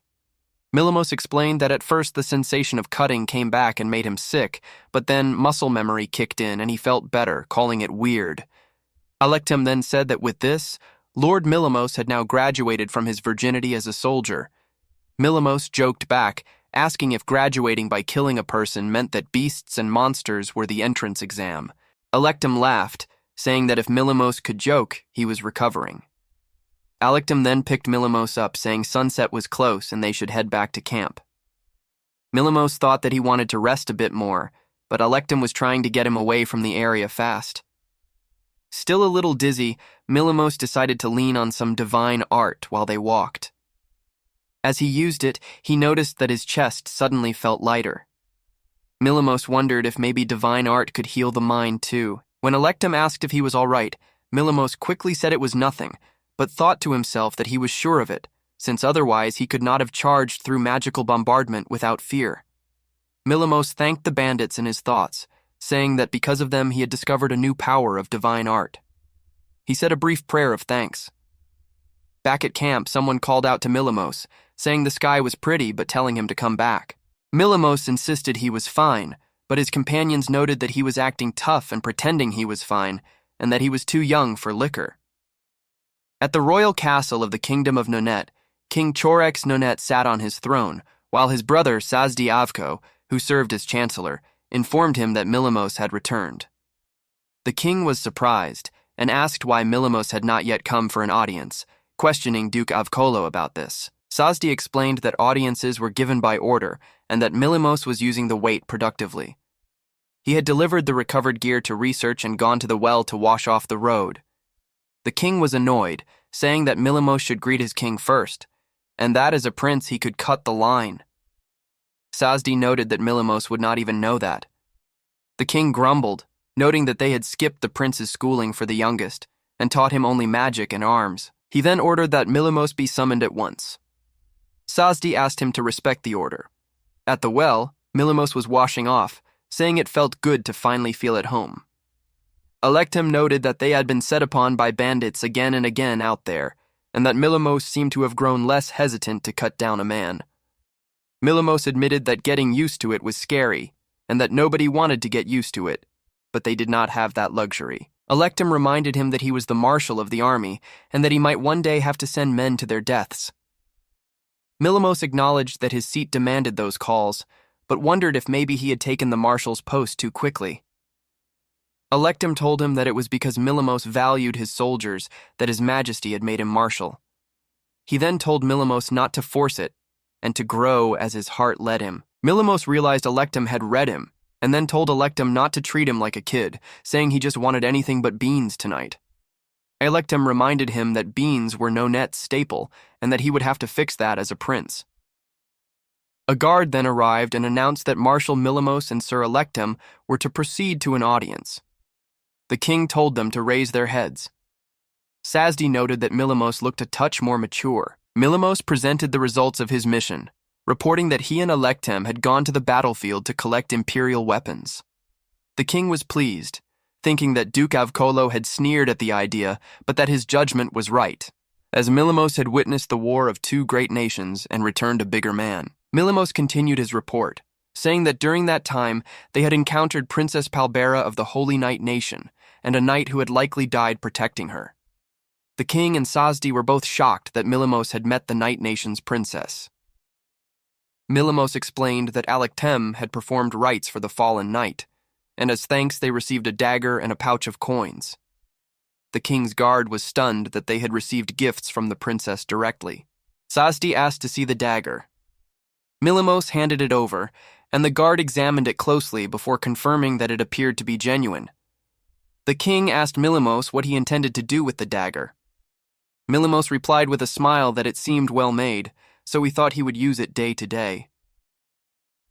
Milimos explained that at first the sensation of cutting came back and made him sick, but then muscle memory kicked in and he felt better, calling it weird. Alectum then said that with this, Lord Milimos had now graduated from his virginity as a soldier. Milimos joked back, asking if graduating by killing a person meant that beasts and monsters were the entrance exam. Alectum laughed, saying that if Milimos could joke, he was recovering. Alectum then picked Milimos up, saying sunset was close and they should head back to camp. Milimos thought that he wanted to rest a bit more, but Alectum was trying to get him away from the area fast. Still a little dizzy, Milimos decided to lean on some divine art while they walked. As he used it, he noticed that his chest suddenly felt lighter. Milimos wondered if maybe divine art could heal the mind too. When Alectum asked if he was all right, Milimos quickly said it was nothing, but thought to himself that he was sure of it, since otherwise he could not have charged through magical bombardment without fear. Milimos thanked the bandits in his thoughts, saying that because of them he had discovered a new power of divine art. He said a brief prayer of thanks. Back at camp, someone called out to Milimos, saying the sky was pretty but telling him to come back. Milimos insisted he was fine, but his companions noted that he was acting tough and pretending he was fine, and that he was too young for liquor. At the royal castle of the kingdom of Nonet, King Chorex Nonet sat on his throne, while his brother Sazdi Avko, who served as chancellor, informed him that Milimos had returned. The king was surprised and asked why Milimos had not yet come for an audience, questioning Duke Avkolo about this. Sazdi explained that audiences were given by order and that Milimos was using the weight productively. He had delivered the recovered gear to research and gone to the well to wash off the road. The king was annoyed, saying that Milimos should greet his king first, and that as a prince he could cut the line. Sazdi noted that Milamos would not even know that. The king grumbled, noting that they had skipped the prince's schooling for the youngest and taught him only magic and arms. He then ordered that Milamos be summoned at once. Sazdi asked him to respect the order. At the well, Milamos was washing off, saying it felt good to finally feel at home. Electum noted that they had been set upon by bandits again and again out there, and that Milamos seemed to have grown less hesitant to cut down a man. Milamos admitted that getting used to it was scary, and that nobody wanted to get used to it, but they did not have that luxury. Electum reminded him that he was the marshal of the army, and that he might one day have to send men to their deaths. Milamos acknowledged that his seat demanded those calls, but wondered if maybe he had taken the marshal's post too quickly. Electum told him that it was because Milamos valued his soldiers that His Majesty had made him marshal. He then told Milamos not to force it, and to grow as his heart led him. Milamos realized Electum had read him, and then told Electum not to treat him like a kid, saying he just wanted anything but beans tonight. Electum reminded him that beans were Nonet's staple, and that he would have to fix that as a prince. A guard then arrived and announced that Marshal Milamos and Sir Electum were to proceed to an audience. The king told them to raise their heads. Sazdi noted that Milamos looked a touch more mature. Milamos presented the results of his mission, reporting that he and Electum had gone to the battlefield to collect imperial weapons. The king was pleased, thinking that Duke Avcolo had sneered at the idea, but that his judgment was right, as Milamos had witnessed the war of two great nations and returned a bigger man. Milamos continued his report, saying that during that time they had encountered Princess Palbera of the Holy Knight Nation, and a knight who had likely died protecting her. The king and Sazdi were both shocked that Milamos had met the Knight Nation's princess. Milamos explained that Alectem had performed rites for the fallen knight, and as thanks they received a dagger and a pouch of coins. The king's guard was stunned that they had received gifts from the princess directly. Sazdi asked to see the dagger. Milamos handed it over, and the guard examined it closely before confirming that it appeared to be genuine. The king asked Milamos what he intended to do with the dagger. Milamos replied with a smile that it seemed well made, so he thought he would use it day to day.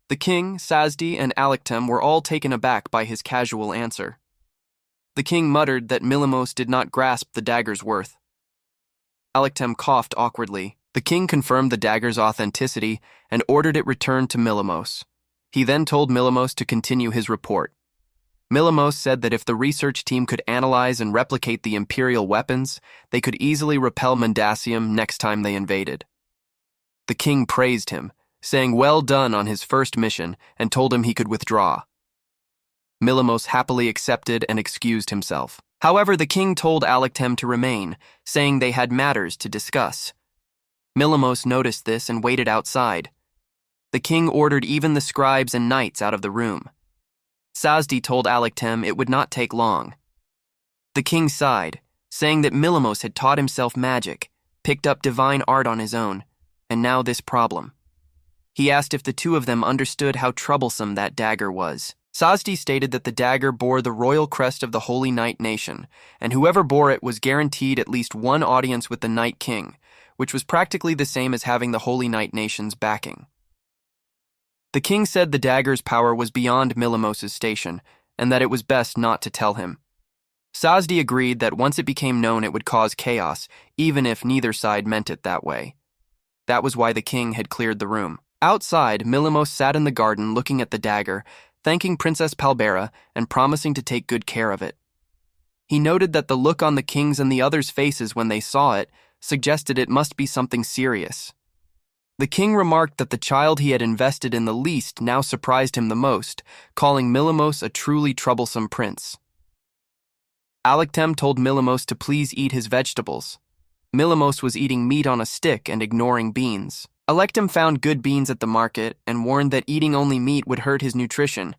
The king, Sazdi, and Alectem were all taken aback by his casual answer. The king muttered that Milamos did not grasp the dagger's worth. Alectem coughed awkwardly. The king confirmed the dagger's authenticity and ordered it returned to Milamos. He then told Milamos to continue his report. Milamos said that if the research team could analyze and replicate the imperial weapons, they could easily repel Mendacium next time they invaded. The king praised him, saying well done on his first mission, and told him he could withdraw. Milamos happily accepted and excused himself. However, the king told Alectem to remain, saying they had matters to discuss. Milamos noticed this and waited outside. The king ordered even the scribes and knights out of the room. Sazdi told Alectem it would not take long. The king sighed, saying that Milamos had taught himself magic, picked up divine art on his own, and now this problem. He asked if the two of them understood how troublesome that dagger was. Sazdi stated that the dagger bore the royal crest of the Holy Knight Nation, and whoever bore it was guaranteed at least one audience with the Knight King, which was practically the same as having the Holy Knight Nation's backing. The king said the dagger's power was beyond Milamos' station, and that it was best not to tell him. Sazdi agreed that once it became known it would cause chaos, even if neither side meant it that way. That was why the king had cleared the room. Outside, Milamos sat in the garden looking at the dagger, thanking Princess Palbera and promising to take good care of it. He noted that the look on the king's and the others' faces when they saw it suggested it must be something serious. The king remarked that the child he had invested in the least now surprised him the most, calling Milamos a truly troublesome prince. Alectem told Milamos to please eat his vegetables. Milamos was eating meat on a stick and ignoring beans. Alectem found good beans at the market and warned that eating only meat would hurt his nutrition.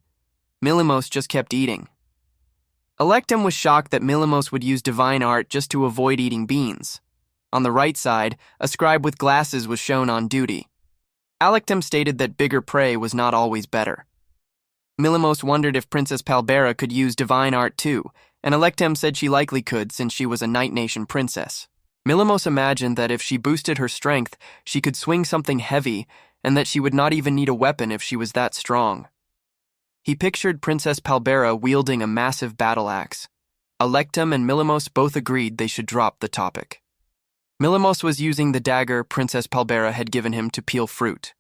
Milamos just kept eating. Alectem was shocked that Milamos would use divine art just to avoid eating beans. On the right side, a scribe with glasses was shown on duty. Alectem stated that bigger prey was not always better. Milamos wondered if Princess Palbera could use divine art too, and Alectem said she likely could since she was a Knight Nation princess. Milimos imagined that if she boosted her strength, she could swing something heavy, and that she would not even need a weapon if she was that strong. He pictured Princess Palbera wielding a massive battle axe. Alectem and Milimos both agreed they should drop the topic. Milimos was using the dagger Princess Palbera had given him to peel fruit.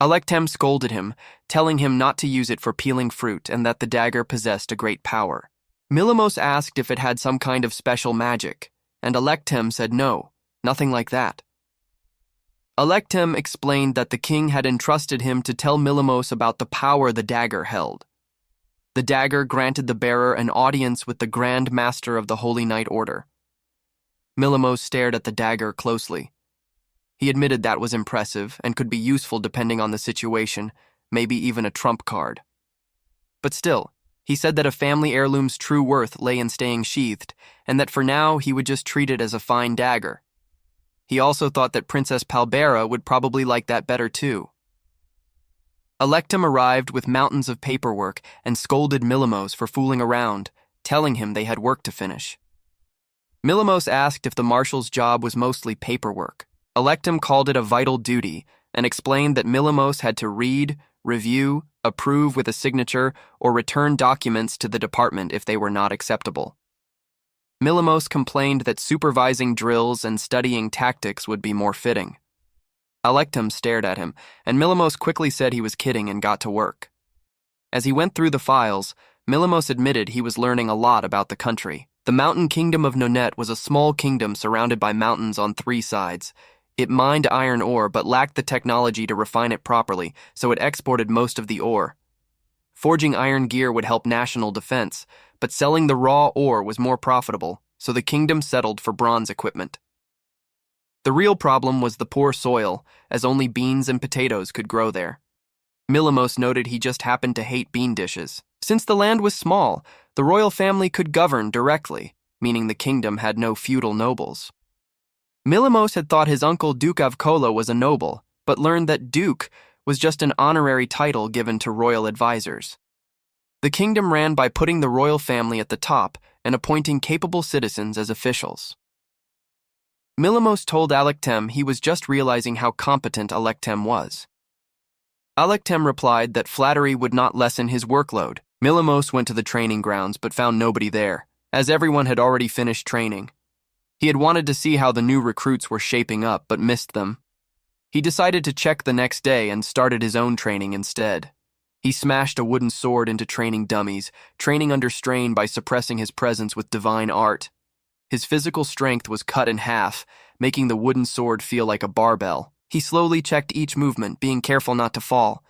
Alectem scolded him, telling him not to use it for peeling fruit and that the dagger possessed a great power. Milimos asked if it had some kind of special magic, and Alectem said no, nothing like that. Alectem explained that the king had entrusted him to tell Milimos about the power the dagger held. The dagger granted the bearer an audience with the Grand Master of the Holy Knight Order. Milimos stared at the dagger closely. He admitted that was impressive and could be useful depending on the situation, maybe even a trump card. But still, he said that a family heirloom's true worth lay in staying sheathed, and that for now he would just treat it as a fine dagger. He also thought that Princess Palbera would probably like that better too. Alectem arrived with mountains of paperwork and scolded Milimos for fooling around, telling him they had work to finish. Milimos asked if the marshal's job was mostly paperwork. Alectem called it a vital duty and explained that Milimos had to read, review, approve with a signature, or return documents to the department if they were not acceptable. Milimos complained that supervising drills and studying tactics would be more fitting. Alectem stared at him, and Milimos quickly said he was kidding and got to work. As he went through the files, Milimos admitted he was learning a lot about the country. The mountain kingdom of Nonet was a small kingdom surrounded by mountains on 3 sides. It mined iron ore but lacked the technology to refine it properly, so it exported most of the ore. Forging iron gear would help national defense, but selling the raw ore was more profitable, so the kingdom settled for bronze equipment. The real problem was the poor soil, as only beans and potatoes could grow there. Milimos noted he just happened to hate bean dishes. Since the land was small, the royal family could govern directly, meaning the kingdom had no feudal nobles. Milimos had thought his uncle Duke Avkola was a noble, but learned that Duke was just an honorary title given to royal advisors. The kingdom ran by putting the royal family at the top and appointing capable citizens as officials. Milimos told Alectem he was just realizing how competent Alectem was. Alectem replied that flattery would not lessen his workload. Milimos went to the training grounds but found nobody there, as everyone had already finished training. He had wanted to see how the new recruits were shaping up but missed them. He decided to check the next day and started his own training instead. He smashed a wooden sword into training dummies, training under strain by suppressing his presence with divine art. His physical strength was cut in half, making the wooden sword feel like a barbell. He slowly checked each movement, being careful not to fall.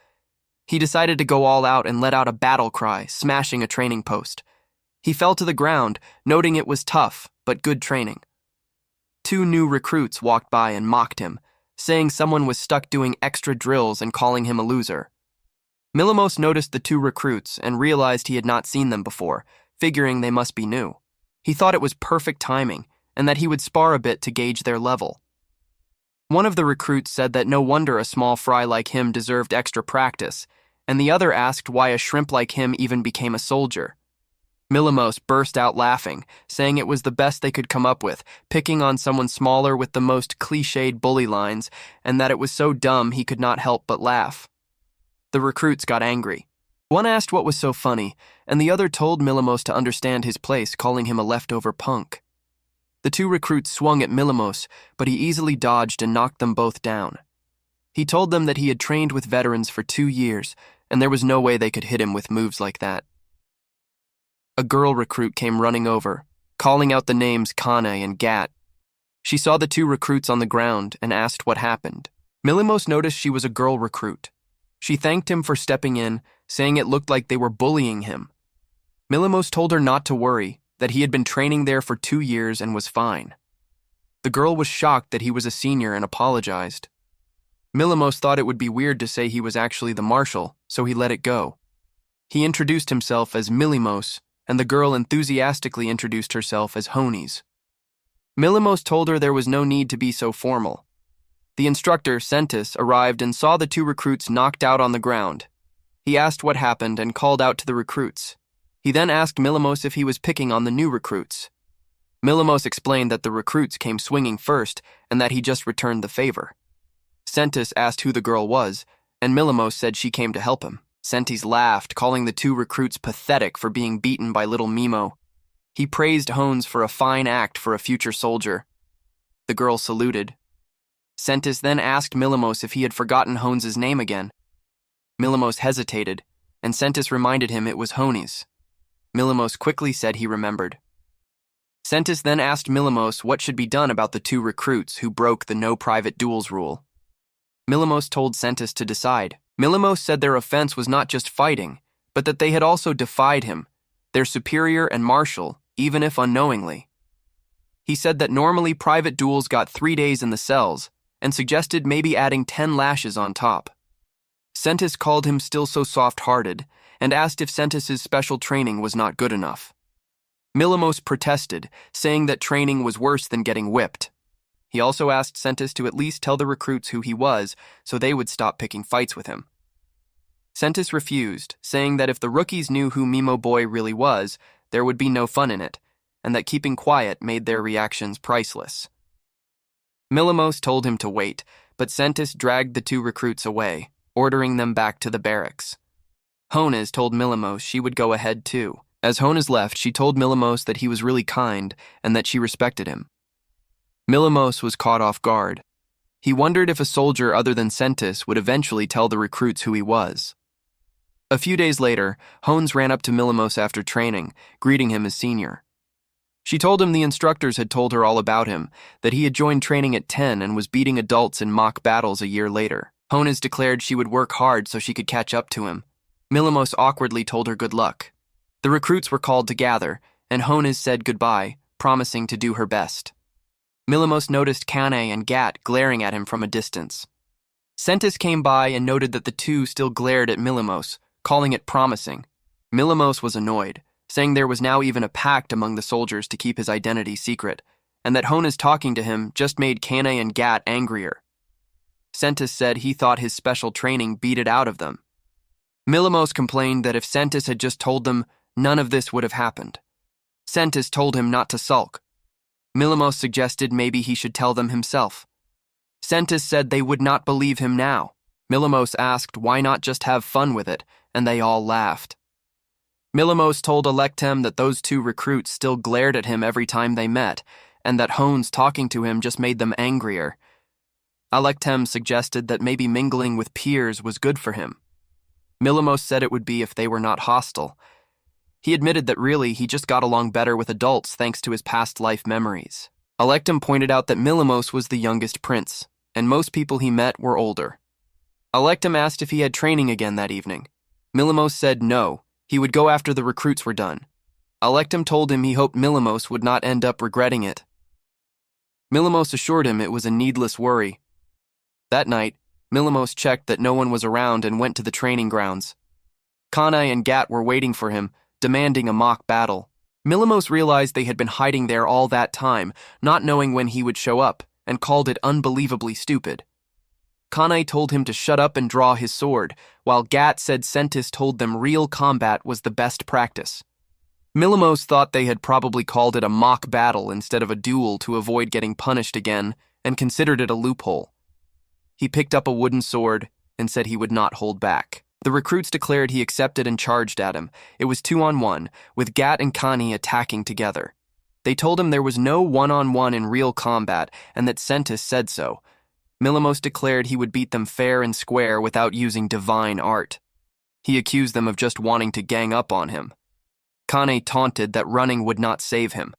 He decided to go all out and let out a battle cry, smashing a training post. He fell to the ground, noting it was tough, but good training. 2 new recruits walked by and mocked him, saying someone was stuck doing extra drills and calling him a loser. Milimos noticed the 2 recruits and realized he had not seen them before, figuring they must be new. He thought it was perfect timing and that he would spar a bit to gauge their level. One of the recruits said that no wonder a small fry like him deserved extra practice, and the other asked why a shrimp like him even became a soldier. Milimos burst out laughing, saying it was the best they could come up with, picking on someone smaller with the most cliched bully lines, and that it was so dumb he could not help but laugh. The recruits got angry. One asked what was so funny, and the other told Milimos to understand his place, calling him a leftover punk. The 2 recruits swung at Milimos, but he easily dodged and knocked them both down. He told them that he had trained with veterans for 2 years, and there was no way they could hit him with moves like that. A girl recruit came running over, calling out the names Kane and Gat. She saw the 2 recruits on the ground and asked what happened. Milimos noticed she was a girl recruit. She thanked him for stepping in, saying it looked like they were bullying him. Milimos told her not to worry, that he had been training there for 2 years and was fine. The girl was shocked that he was a senior and apologized. Milimos thought it would be weird to say he was actually the marshal, so he let it go. He introduced himself as Milimos, and the girl enthusiastically introduced herself as Honies. Milimos told her there was no need to be so formal. The instructor, Sentis, arrived and saw the 2 recruits knocked out on the ground. He asked what happened and called out to the recruits. He then asked Milimos if he was picking on the new recruits. Millimos explained that the recruits came swinging first and that he just returned the favor. Sentis asked who the girl was, and Millimos said she came to help him. Sentis laughed, calling the two recruits pathetic for being beaten by little Mimo. He praised Hones for a fine act for a future soldier. The girl saluted. Sentis then asked Millimos if he had forgotten Hones's name again. Millimos hesitated, and Sentis reminded him it was Hones. Millimos quickly said he remembered. Sentis then asked Millimos what should be done about the two recruits who broke the no private duels rule. Millimos told Sentis to decide. Millimos said their offense was not just fighting, but that they had also defied him, their superior and marshal, even if unknowingly. He said that normally private duels got 3 days in the cells, and suggested maybe adding 10 lashes on top. Sentis called him still so soft-hearted, and asked if Sentis's special training was not good enough. Millimos protested, saying that training was worse than getting whipped. He also asked Sentis to at least tell the recruits who he was, so they would stop picking fights with him. Sentis refused, saying that if the rookies knew who Mimo Boy really was, there would be no fun in it, and that keeping quiet made their reactions priceless. Millimos told him to wait, but Sentis dragged the two recruits away, ordering them back to the barracks. Hones told Millimos she would go ahead too. As Hones left, she told Millimos that he was really kind and that she respected him. Millimos was caught off guard. He wondered if a soldier other than Sentis would eventually tell the recruits who he was. A few days later, Hones ran up to Millimos after training, greeting him as senior. She told him the instructors had told her all about him, that he had joined training at 10 and was beating adults in mock battles a year later. Hones declared she would work hard so she could catch up to him. Millimos awkwardly told her good luck. The recruits were called to gather, and Hones said goodbye, promising to do her best. Millimos noticed Kane and Gat glaring at him from a distance. Sentis came by and noted that the two still glared at Millimos, calling it promising. Millimos was annoyed, saying there was now even a pact among the soldiers to keep his identity secret, and that Hones talking to him just made Kane and Gat angrier. Sentis said he thought his special training beat it out of them. Millimos complained that if Sentis had just told them, none of this would have happened. Sentis told him not to sulk. Millimos suggested maybe he should tell them himself. Sentis said they would not believe him now. Millimos asked why not just have fun with it, and they all laughed. Millimos told Electem that those two recruits still glared at him every time they met, and that Hones talking to him just made them angrier. Electem suggested that maybe mingling with peers was good for him. Millimos said it would be if they were not hostile. He admitted that really he just got along better with adults thanks to his past life memories. Electem pointed out that Millimos was the youngest prince, and most people he met were older. Electem asked if he had training again that evening. Millimos said no, he would go after the recruits were done. Electem told him he hoped Millimos would not end up regretting it. Millimos assured him it was a needless worry. That night, Millimos checked that no one was around and went to the training grounds. Kane and Gat were waiting for him, demanding a mock battle. Millimos realized they had been hiding there all that time, not knowing when he would show up, and called it unbelievably stupid. Kane told him to shut up and draw his sword, while Gat said Sentis told them real combat was the best practice. Millimos thought they had probably called it a mock battle instead of a duel to avoid getting punished again, and considered it a loophole. He picked up a wooden sword and said he would not hold back. The recruits declared he accepted and charged at him. It was 2-on-1, with Gat and Kane attacking together. They told him there was no 1-on-1 in real combat, and that Sentis said so. Millimos declared he would beat them fair and square without using divine art. He accused them of just wanting to gang up on him. Kane taunted that running would not save him.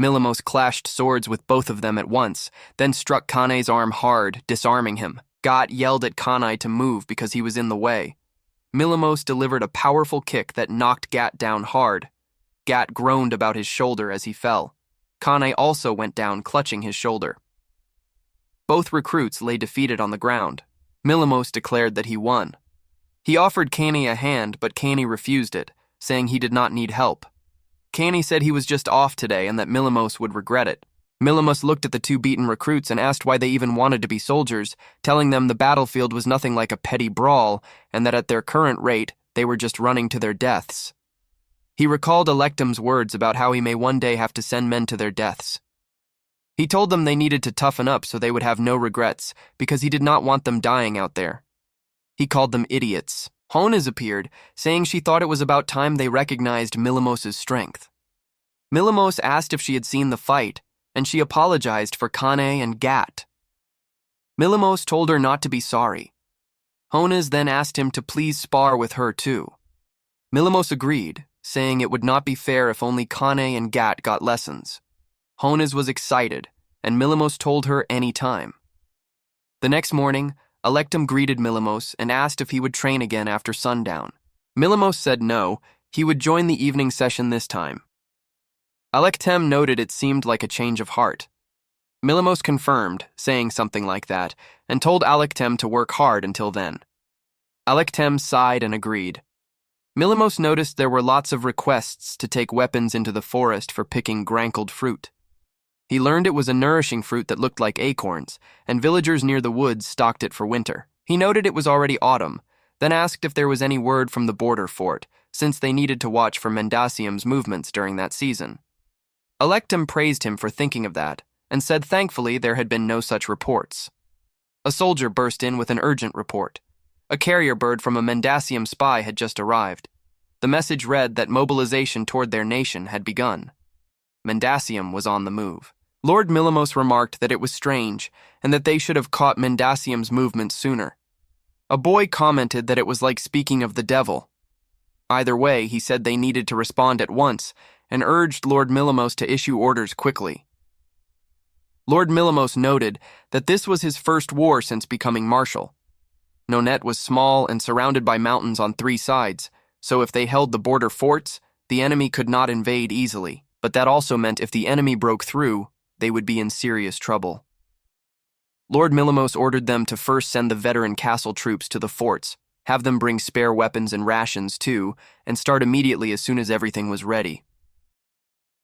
Millimos clashed swords with both of them at once, then struck Kane's arm hard, disarming him. Gat yelled at Kane to move because he was in the way. Millimos delivered a powerful kick that knocked Gat down hard. Gat groaned about his shoulder as he fell. Kane also went down, clutching his shoulder. Both recruits lay defeated on the ground. Millimos declared that he won. He offered Kane a hand, but Kane refused it, saying he did not need help. Kane said he was just off today and that Millimos would regret it. Millimos looked at the two beaten recruits and asked why they even wanted to be soldiers, telling them the battlefield was nothing like a petty brawl and that at their current rate, they were just running to their deaths. He recalled Electum's words about how he may one day have to send men to their deaths. He told them they needed to toughen up so they would have no regrets, because he did not want them dying out there. He called them idiots. Honez appeared, saying she thought it was about time they recognized Milimos's strength. Milimos asked if she had seen the fight, and she apologized for Kane and Gat. Milimos told her not to be sorry. Honez then asked him to please spar with her too. Milimos agreed, saying it would not be fair if only Kane and Gat got lessons. Honez was excited, and Milimos told her any time. The next morning, Electum greeted Milimos and asked if he would train again after sundown. Milimos said no, he would join the evening session this time. Electem noted it seemed like a change of heart. Milimos confirmed, saying something like that, and told Electem to work hard until then. Electem sighed and agreed. Milimos noticed there were lots of requests to take weapons into the forest for picking grankled fruit. He learned it was a nourishing fruit that looked like acorns, and villagers near the woods stocked it for winter. He noted it was already autumn, then asked if there was any word from the border fort, since they needed to watch for Mendacium's movements during that season. Electum praised him for thinking of that, and said thankfully there had been no such reports. A soldier burst in with an urgent report. A carrier bird from a Mendacium spy had just arrived. The message read that mobilization toward their nation had begun. Mendacium was on the move. Lord Milimos remarked that it was strange, and that they should have caught Mendacium's movement sooner. A boy commented that it was like speaking of the devil. Either way, he said they needed to respond at once, and urged Lord Milimos to issue orders quickly. Lord Milimos noted that this was his first war since becoming marshal. Nonet was small and surrounded by mountains on 3 sides, so if they held the border forts, the enemy could not invade easily. But that also meant if the enemy broke through, they would be in serious trouble. Lord Milimos ordered them to first send the veteran castle troops to the forts, have them bring spare weapons and rations too, and start immediately as soon as everything was ready.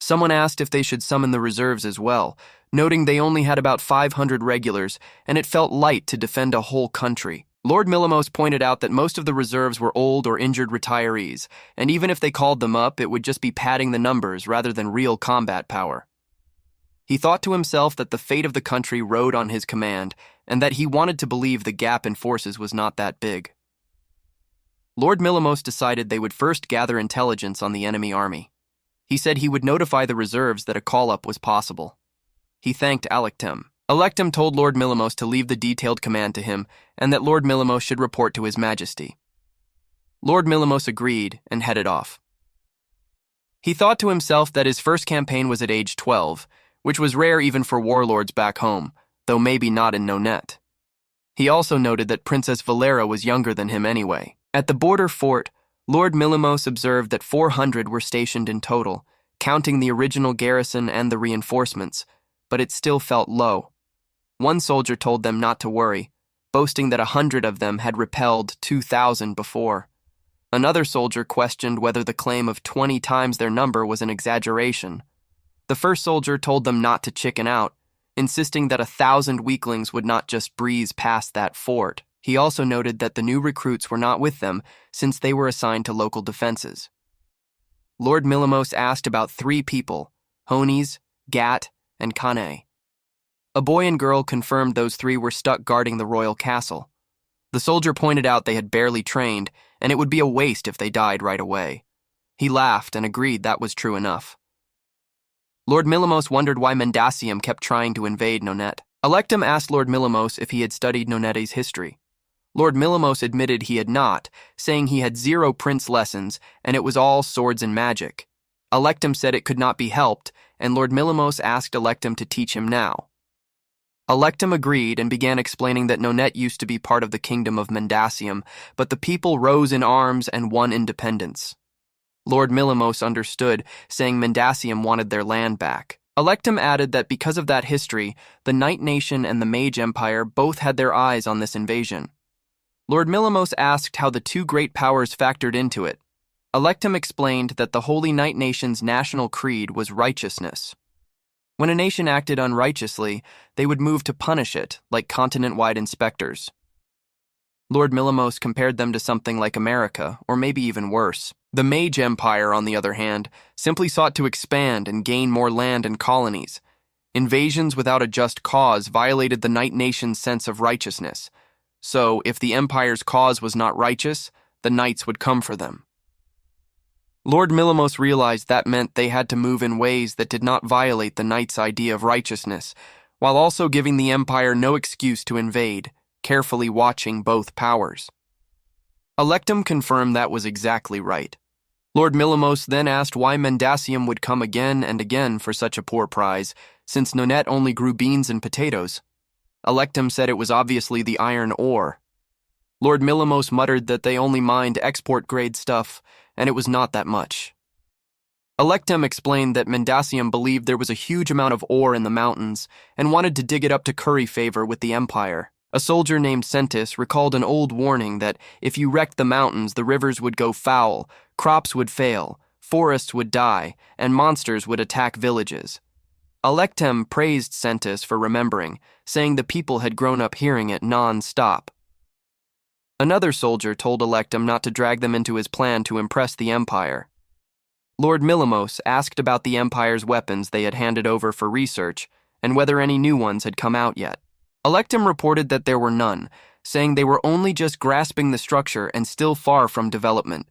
Someone asked if they should summon the reserves as well, noting they only had about 500 regulars, and it felt light to defend a whole country. Lord Milimos pointed out that most of the reserves were old or injured retirees, and even if they called them up, it would just be padding the numbers rather than real combat power. He thought to himself that the fate of the country rode on his command, and that he wanted to believe the gap in forces was not that big. Lord Milimos decided they would first gather intelligence on the enemy army. He said he would notify the reserves that a call-up was possible. He thanked Electem. Electem told Lord Milimos to leave the detailed command to him, and that Lord Milimos should report to His Majesty. Lord Milimos agreed and headed off. He thought to himself that his first campaign was at age 12, which was rare even for warlords back home, though maybe not in Nonet. He also noted that Princess Valera was younger than him anyway. At the border fort, Lord Milimos observed that 400 were stationed in total, counting the original garrison and the reinforcements, but it still felt low. One soldier told them not to worry, boasting that 100 of them had repelled 2,000 before. Another soldier questioned whether the claim of 20 times their number was an exaggeration. The first soldier told them not to chicken out, insisting that 1,000 weaklings would not just breeze past that fort. He also noted that the new recruits were not with them since they were assigned to local defenses. Lord Milimos asked about 3 people, Honez, Gat, and Kane. A boy and girl confirmed those 3 were stuck guarding the royal castle. The soldier pointed out they had barely trained, and it would be a waste if they died right away. He laughed and agreed that was true enough. Lord Milimos wondered why Mendacium kept trying to invade Nonet. Electem asked Lord Milimos if he had studied Nonet's history. Lord Milimos admitted he had not, saying he had 0 prince lessons and it was all swords and magic. Electem said it could not be helped, and Lord Milimos asked Electem to teach him now. Electem agreed and began explaining that Nonet used to be part of the kingdom of Mendacium, but the people rose in arms and won independence. Lord Milimos understood, saying Mendacium wanted their land back. Electem added that because of that history, the Knight Nation and the Mage Empire both had their eyes on this invasion. Lord Milimos asked how the 2 great powers factored into it. Electem explained that the Holy Knight Nation's national creed was righteousness. When a nation acted unrighteously, they would move to punish it, like continent-wide inspectors. Lord Milimos compared them to something like America, or maybe even worse. The Mage Empire, on the other hand, simply sought to expand and gain more land and colonies. Invasions without a just cause violated the Night Nation's sense of righteousness. So, if the Empire's cause was not righteous, the Knights would come for them. Lord Millimos realized that meant they had to move in ways that did not violate the Knights' idea of righteousness, while also giving the Empire no excuse to invade, carefully watching both powers. Electum confirmed that was exactly right. Lord Millimos then asked why Mendacium would come again and again for such a poor prize, since Nonette only grew beans and potatoes. Electum said it was obviously the iron ore. Lord Millimos muttered that they only mined export-grade stuff, and it was not that much. Electum explained that Mendacium believed there was a huge amount of ore in the mountains and wanted to dig it up to curry favor with the Empire. A soldier named Centis recalled an old warning that if you wrecked the mountains, the rivers would go foul, crops would fail, forests would die, and monsters would attack villages. Electum praised Centis for remembering, saying the people had grown up hearing it non-stop. Another soldier told Electum not to drag them into his plan to impress the Empire. Lord Millimos asked about the Empire's weapons they had handed over for research and whether any new ones had come out yet. Electum reported that there were none, saying they were only just grasping the structure and still far from development.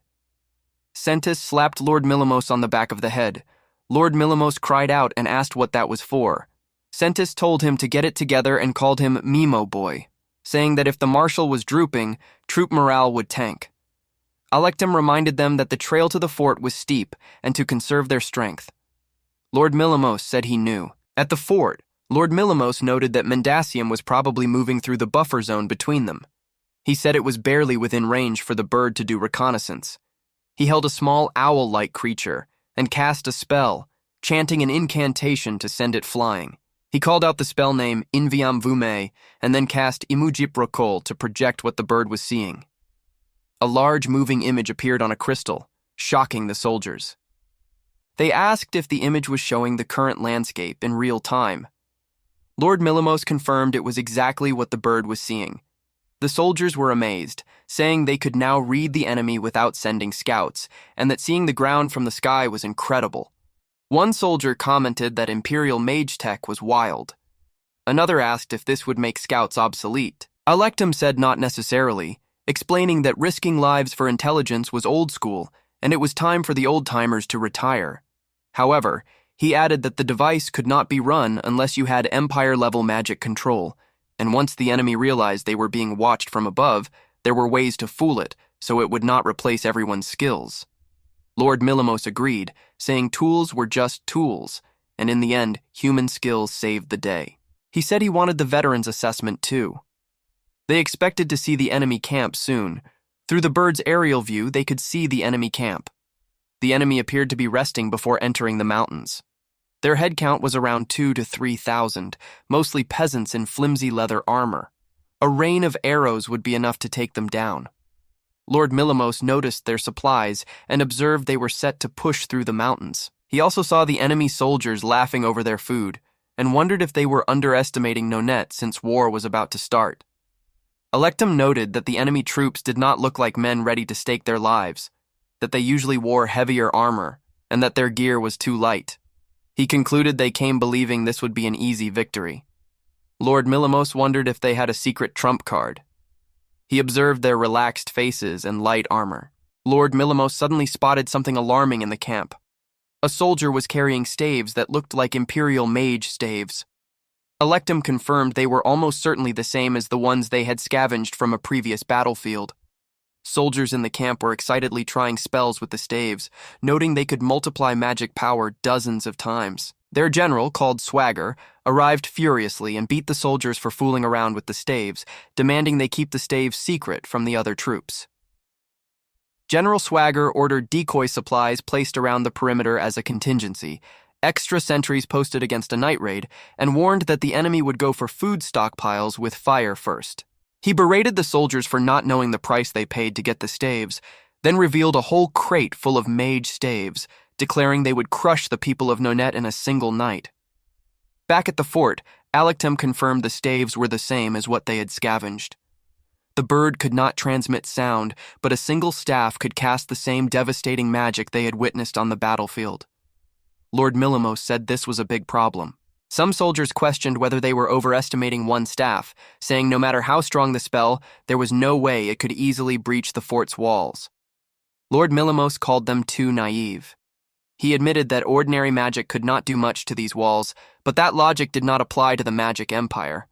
Centis slapped Lord Millimos on the back of the head. Lord Millimos cried out and asked what that was for. Centis told him to get it together and called him Mimo Boy, saying that if the marshal was drooping, troop morale would tank. Electum reminded them that the trail to the fort was steep and to conserve their strength. Lord Millimos said he knew. At the fort, Lord Millimos noted that Mendacium was probably moving through the buffer zone between them. He said it was barely within range for the bird to do reconnaissance. He held a small owl-like creature and cast a spell, chanting an incantation to send it flying. He called out the spell name Inviam Vume and then cast Imujip Rokol to project what the bird was seeing. A large moving image appeared on a crystal, shocking the soldiers. They asked if the image was showing the current landscape in real time. Lord Millimos confirmed it was exactly what the bird was seeing. The soldiers were amazed, saying they could now read the enemy without sending scouts, and that seeing the ground from the sky was incredible. One soldier commented that Imperial mage tech was wild. Another asked if this would make scouts obsolete. Electum said not necessarily, explaining that risking lives for intelligence was old school, and it was time for the old-timers to retire. However, he added that the device could not be run unless you had Empire-level magic control, and once the enemy realized they were being watched from above, there were ways to fool it, so it would not replace everyone's skills. Lord Millimos agreed, saying tools were just tools, and in the end, human skills saved the day. He said he wanted the veterans' assessment too. They expected to see the enemy camp soon. Through the bird's aerial view, they could see the enemy camp. The enemy appeared to be resting before entering the mountains. Their head count was around 2,000 to 3,000, mostly peasants in flimsy leather armor. A rain of arrows would be enough to take them down. Lord Millimos noticed their supplies and observed they were set to push through the mountains. He also saw the enemy soldiers laughing over their food and wondered if they were underestimating Nonette since war was about to start. Electum noted that the enemy troops did not look like men ready to stake their lives, that they usually wore heavier armor, and that their gear was too light. He concluded they came believing this would be an easy victory. Lord Millimos wondered if they had a secret trump card. He observed their relaxed faces and light armor. Lord Millimos suddenly spotted something alarming in the camp. A soldier was carrying staves that looked like Imperial mage staves. Electum confirmed they were almost certainly the same as the ones they had scavenged from a previous battlefield. Soldiers in the camp were excitedly trying spells with the staves, noting they could multiply magic power dozens of times. Their general, called Swagger, arrived furiously and beat the soldiers for fooling around with the staves, demanding they keep the staves secret from the other troops. General Swagger ordered decoy supplies placed around the perimeter as a contingency, extra sentries posted against a night raid, and warned that the enemy would go for food stockpiles with fire first. He berated the soldiers for not knowing the price they paid to get the staves, then revealed a whole crate full of mage staves, declaring they would crush the people of Nonette in a single night. Back at the fort, Electum confirmed the staves were the same as what they had scavenged. The bird could not transmit sound, but a single staff could cast the same devastating magic they had witnessed on the battlefield. Lord Millimos said this was a big problem. Some soldiers questioned whether they were overestimating one staff, saying no matter how strong the spell, there was no way it could easily breach the fort's walls. Lord Millimos called them too naive. He admitted that ordinary magic could not do much to these walls, but that logic did not apply to the magic empire.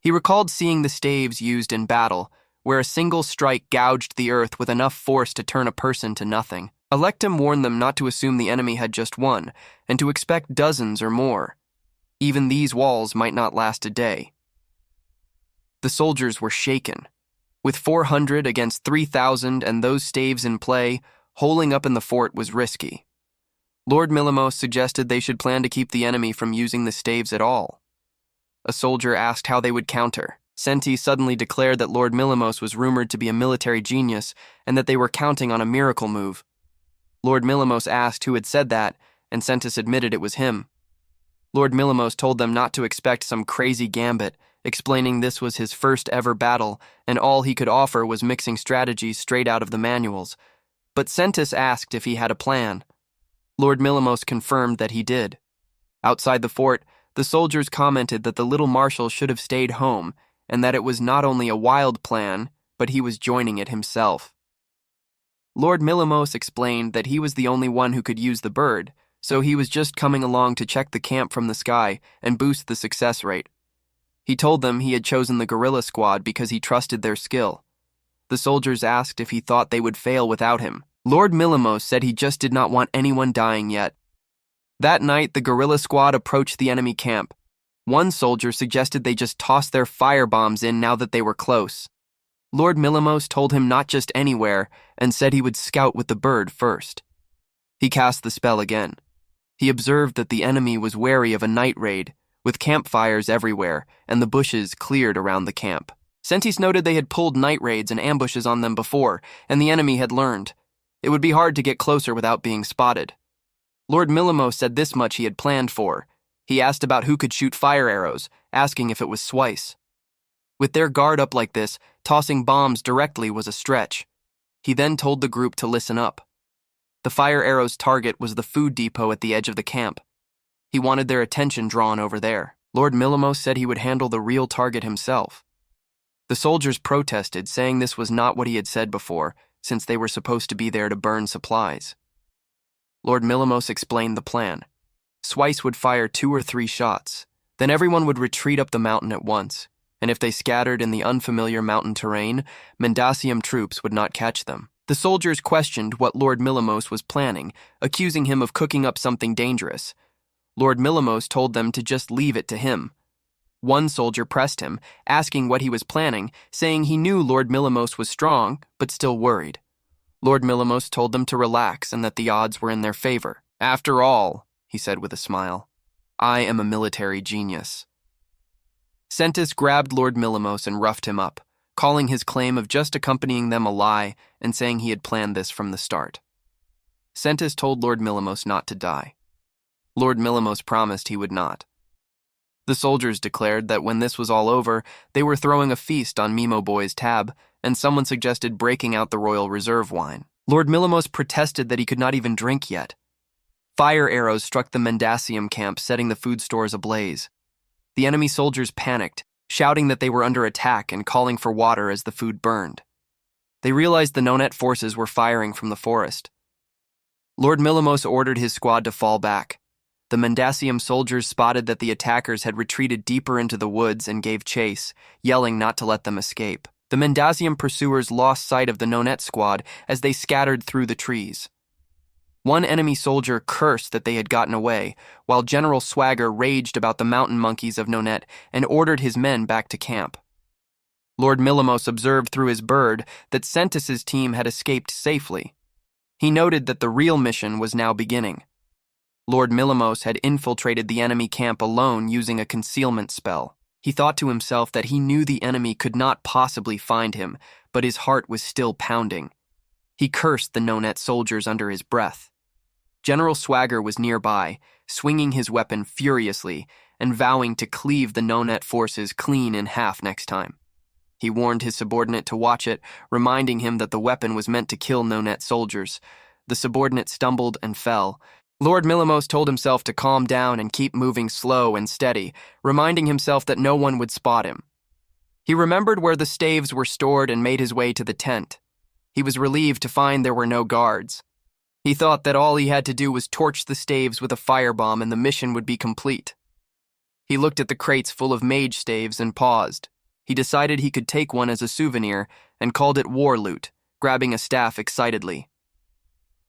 He recalled seeing the staves used in battle, where a single strike gouged the earth with enough force to turn a person to nothing. Electum warned them not to assume the enemy had just one, and to expect dozens or more. Even these walls might not last a day. The soldiers were shaken. With 400 against 3,000 and those staves in play, holing up in the fort was risky. Lord Millimos suggested they should plan to keep the enemy from using the staves at all. A soldier asked how they would counter. Senti suddenly declared that Lord Millimos was rumored to be a military genius and that they were counting on a miracle move. Lord Millimos asked who had said that, and Sentis admitted it was him. Lord Millimos told them not to expect some crazy gambit, explaining this was his first ever battle, and all he could offer was mixing strategies straight out of the manuals. But Sentis asked if he had a plan. Lord Millimos confirmed that he did. Outside the fort, the soldiers commented that the little marshal should have stayed home, and that it was not only a wild plan, but he was joining it himself. Lord Millimos explained that he was the only one who could use the bird, so he was just coming along to check the camp from the sky and boost the success rate. He told them he had chosen the guerrilla squad because he trusted their skill. The soldiers asked if he thought they would fail without him. Lord Millimos said he just did not want anyone dying yet. That night, the guerrilla squad approached the enemy camp. One soldier suggested they just toss their firebombs in now that they were close. Lord Millimos told him not just anywhere and said he would scout with the bird first. He cast the spell again. He observed that the enemy was wary of a night raid, with campfires everywhere and the bushes cleared around the camp. Sentis noted they had pulled night raids and ambushes on them before, and the enemy had learned. It would be hard to get closer without being spotted. Lord Millimos said this much he had planned for. He asked about who could shoot fire arrows, asking if it was Swice. With their guard up like this, tossing bombs directly was a stretch. He then told the group to listen up. The fire arrow's target was the food depot at the edge of the camp. He wanted their attention drawn over there. Lord Millimos said he would handle the real target himself. The soldiers protested, saying this was not what he had said before, since they were supposed to be there to burn supplies. Lord Millimos explained the plan. Swice would fire 2 or 3 shots. Then everyone would retreat up the mountain at once, and if they scattered in the unfamiliar mountain terrain, Mendacium troops would not catch them. The soldiers questioned what Lord Millimos was planning, accusing him of cooking up something dangerous. Lord Millimos told them to just leave it to him. One soldier pressed him, asking what he was planning, saying he knew Lord Millimos was strong, but still worried. Lord Millimos told them to relax and that the odds were in their favor. After all, he said with a smile, I am a military genius. Sentis grabbed Lord Millimos and roughed him up, calling his claim of just accompanying them a lie and saying he had planned this from the start. Sentis told Lord Millimos not to die. Lord Millimos promised he would not. The soldiers declared that when this was all over, they were throwing a feast on Mimo Boy's tab, and someone suggested breaking out the Royal Reserve wine. Lord Millimos protested that he could not even drink yet. Fire arrows struck the Mendacium camp, setting the food stores ablaze. The enemy soldiers panicked, shouting that they were under attack and calling for water as the food burned. They realized the Nonet forces were firing from the forest. Lord Millimos ordered his squad to fall back. The Mendacium soldiers spotted that the attackers had retreated deeper into the woods and gave chase, yelling not to let them escape. The Mendacium pursuers lost sight of the Nonet squad as they scattered through the trees. One enemy soldier cursed that they had gotten away, while General Swagger raged about the mountain monkeys of Nonet and ordered his men back to camp. Lord Millimos observed through his bird that Sentis's team had escaped safely. He noted that the real mission was now beginning. Lord Millimos had infiltrated the enemy camp alone using a concealment spell. He thought to himself that he knew the enemy could not possibly find him, but his heart was still pounding. He cursed the Nonet soldiers under his breath. General Swagger was nearby, swinging his weapon furiously and vowing to cleave the Nonet forces clean in half next time. He warned his subordinate to watch it, reminding him that the weapon was meant to kill no-net soldiers. The subordinate stumbled and fell. Lord Millimos told himself to calm down and keep moving slow and steady, reminding himself that no one would spot him. He remembered where the staves were stored and made his way to the tent. He was relieved to find there were no guards. He thought that all he had to do was torch the staves with a firebomb and the mission would be complete. He looked at the crates full of mage staves and paused. He decided he could take one as a souvenir and called it war loot, grabbing a staff excitedly.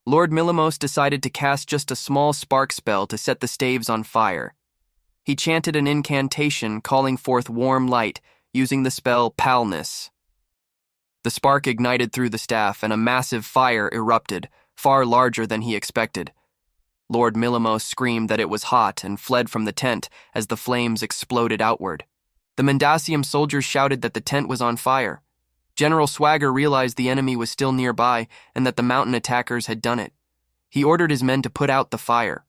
Lord Millimos decided to cast just a small spark spell to set the staves on fire. He chanted an incantation calling forth warm light, using the spell Palness. The spark ignited through the staff and a massive fire erupted, far larger than he expected. Lord Millimos screamed that it was hot and fled from the tent as the flames exploded outward. The Mendacium soldiers shouted that the tent was on fire. General Swagger realized the enemy was still nearby and that the mountain attackers had done it. He ordered his men to put out the fire.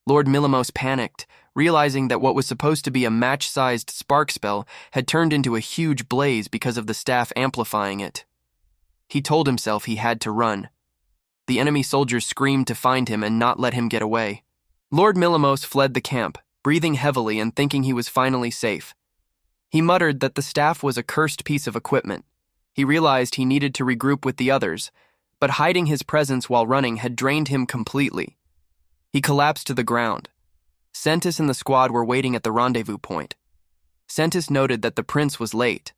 Lord Millimos panicked, realizing that what was supposed to be a match-sized spark spell had turned into a huge blaze because of the staff amplifying it. He told himself he had to run. The enemy soldiers screamed to find him and not let him get away. Lord Millimos fled the camp, breathing heavily and thinking he was finally safe. He muttered that the staff was a cursed piece of equipment. He realized he needed to regroup with the others, but hiding his presence while running had drained him completely. He collapsed to the ground. Sentis and the squad were waiting at the rendezvous point. Sentis noted that the prince was late.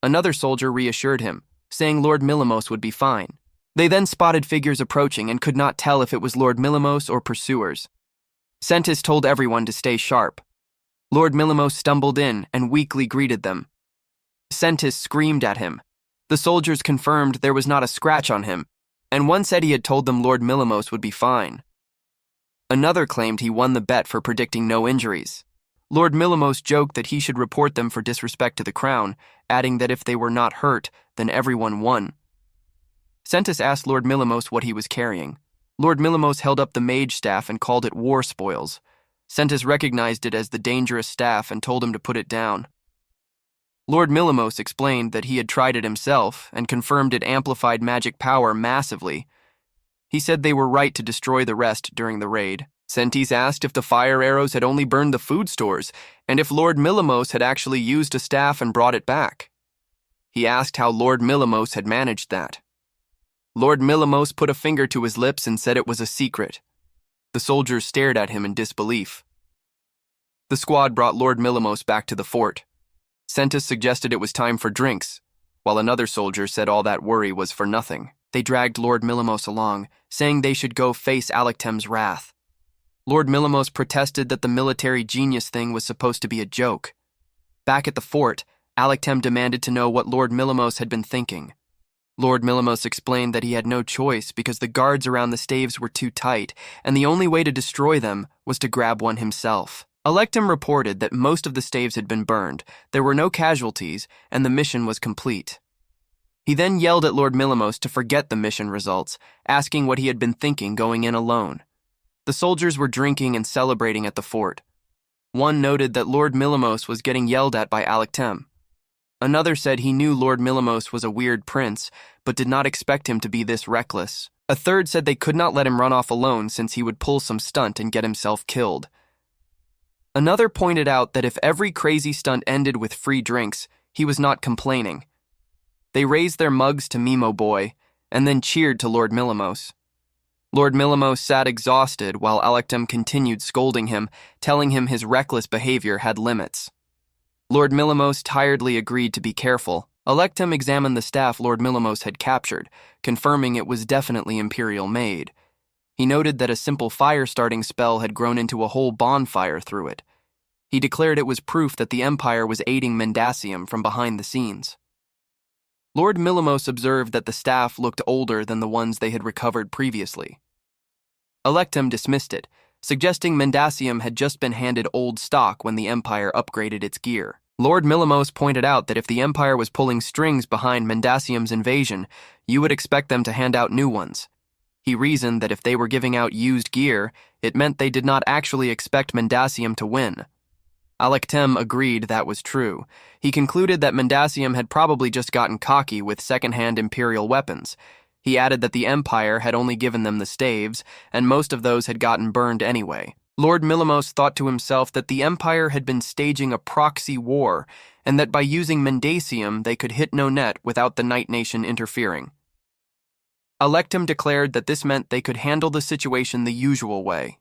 Another soldier reassured him, saying Lord Millimos would be fine. They then spotted figures approaching and could not tell if it was Lord Millimos or pursuers. Sentis told everyone to stay sharp. Lord Millimos stumbled in and weakly greeted them. Sentis screamed at him. The soldiers confirmed there was not a scratch on him, and one said he had told them Lord Millimos would be fine. Another claimed he won the bet for predicting no injuries. Lord Millimos joked that he should report them for disrespect to the crown, adding that if they were not hurt, then everyone won. Sentis asked Lord Millimos what he was carrying. Lord Millimos held up the mage staff and called it war spoils. Sentis recognized it as the dangerous staff and told him to put it down. Lord Millimos explained that he had tried it himself and confirmed it amplified magic power massively. He said they were right to destroy the rest during the raid. Sentis asked if the fire arrows had only burned the food stores and if Lord Millimos had actually used a staff and brought it back. He asked how Lord Millimos had managed that. Lord Millimos put a finger to his lips and said it was a secret. The soldiers stared at him in disbelief. The squad brought Lord Millimos back to the fort. Sentis suggested it was time for drinks, while another soldier said all that worry was for nothing. They dragged Lord Millimos along, saying they should go face Alectem's wrath. Lord Millimos protested that the military genius thing was supposed to be a joke. Back at the fort, Alectem demanded to know what Lord Millimos had been thinking. Lord Millimos explained that he had no choice because the guards around the staves were too tight, and the only way to destroy them was to grab one himself. Alectem reported that most of the staves had been burned, there were no casualties, and the mission was complete. He then yelled at Lord Millimos to forget the mission results, asking what he had been thinking going in alone. The soldiers were drinking and celebrating at the fort. One noted that Lord Millimos was getting yelled at by Alectem. Another said he knew Lord Millimos was a weird prince, but did not expect him to be this reckless. A third said they could not let him run off alone since he would pull some stunt and get himself killed. Another pointed out that if every crazy stunt ended with free drinks, he was not complaining. They raised their mugs to Mimo Boy, and then cheered to Lord Millimos. Lord Millimos sat exhausted while Alectem continued scolding him, telling him his reckless behavior had limits. Lord Millimos tiredly agreed to be careful. Alectem examined the staff Lord Millimos had captured, confirming it was definitely Imperial made. He noted that a simple fire-starting spell had grown into a whole bonfire through it. He declared it was proof that the Empire was aiding Mendacium from behind the scenes. Lord Millimos observed that the staff looked older than the ones they had recovered previously. Alectem dismissed it, suggesting Mendacium had just been handed old stock when the Empire upgraded its gear. Lord Millimos pointed out that if the Empire was pulling strings behind Mendacium's invasion, you would expect them to hand out new ones. He reasoned that if they were giving out used gear, it meant they did not actually expect Mendacium to win. Alektem agreed that was true. He concluded that Mendasium had probably just gotten cocky with second-hand Imperial weapons. He added that the Empire had only given them the staves, and most of those had gotten burned anyway. Lord Millimos thought to himself that the Empire had been staging a proxy war, and that by using Mendasium they could hit no net without the Night Nation interfering. Alektem declared that this meant they could handle the situation the usual way.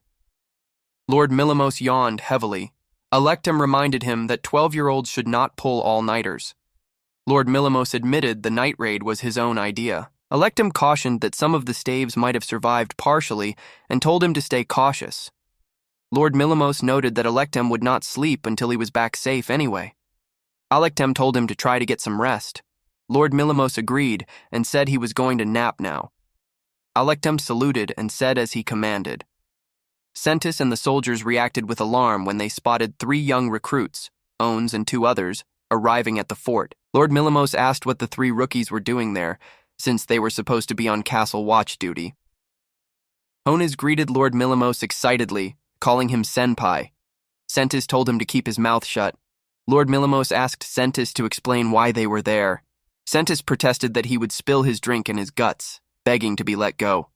Lord Millimos yawned heavily. Alektem reminded him that 12-year-olds should not pull all-nighters. Lord Millimos admitted the night raid was his own idea. Alektem cautioned that some of the staves might have survived partially and told him to stay cautious. Lord Millimos noted that Alektem would not sleep until he was back safe anyway. Alektem told him to try to get some rest. Lord Millimos agreed and said he was going to nap now. Alektem saluted and said as he commanded. Sentis and the soldiers reacted with alarm when they spotted 3 young recruits, Ones and 2 others, arriving at the fort. Lord Millimos asked what the 3 rookies were doing there, since they were supposed to be on castle watch duty. Ones greeted Lord Millimos excitedly, calling him Senpai. Sentis told him to keep his mouth shut. Lord Millimos asked Sentis to explain why they were there. Sentis protested that he would spill his drink in his guts, begging to be let go.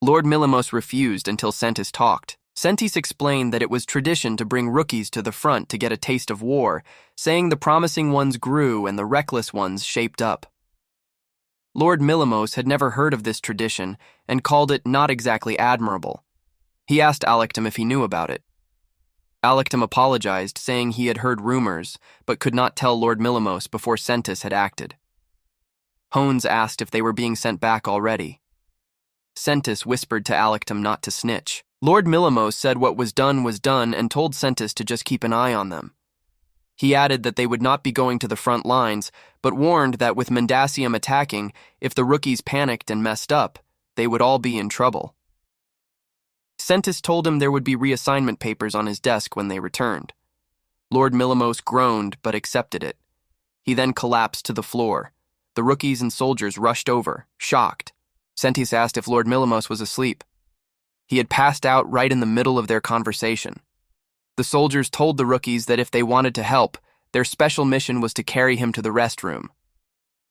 Lord Millimos refused until Sentis talked. Sentis explained that it was tradition to bring rookies to the front to get a taste of war, saying the promising ones grew and the reckless ones shaped up. Lord Millimos had never heard of this tradition and called it not exactly admirable. He asked Alektem if he knew about it. Alektem apologized, saying he had heard rumors, but could not tell Lord Millimos before Sentis had acted. Hones asked if they were being sent back already. Sentis whispered to Alektem not to snitch. Lord Millimos said what was done and told Sentis to just keep an eye on them. He added that they would not be going to the front lines, but warned that with Mendasium attacking, if the rookies panicked and messed up, they would all be in trouble. Sentis told him there would be reassignment papers on his desk when they returned. Lord Millimos groaned but accepted it. He then collapsed to the floor. The rookies and soldiers rushed over, shocked. Sentis asked if Lord Millimos was asleep. He had passed out right in the middle of their conversation. The soldiers told the rookies that if they wanted to help, their special mission was to carry him to the restroom.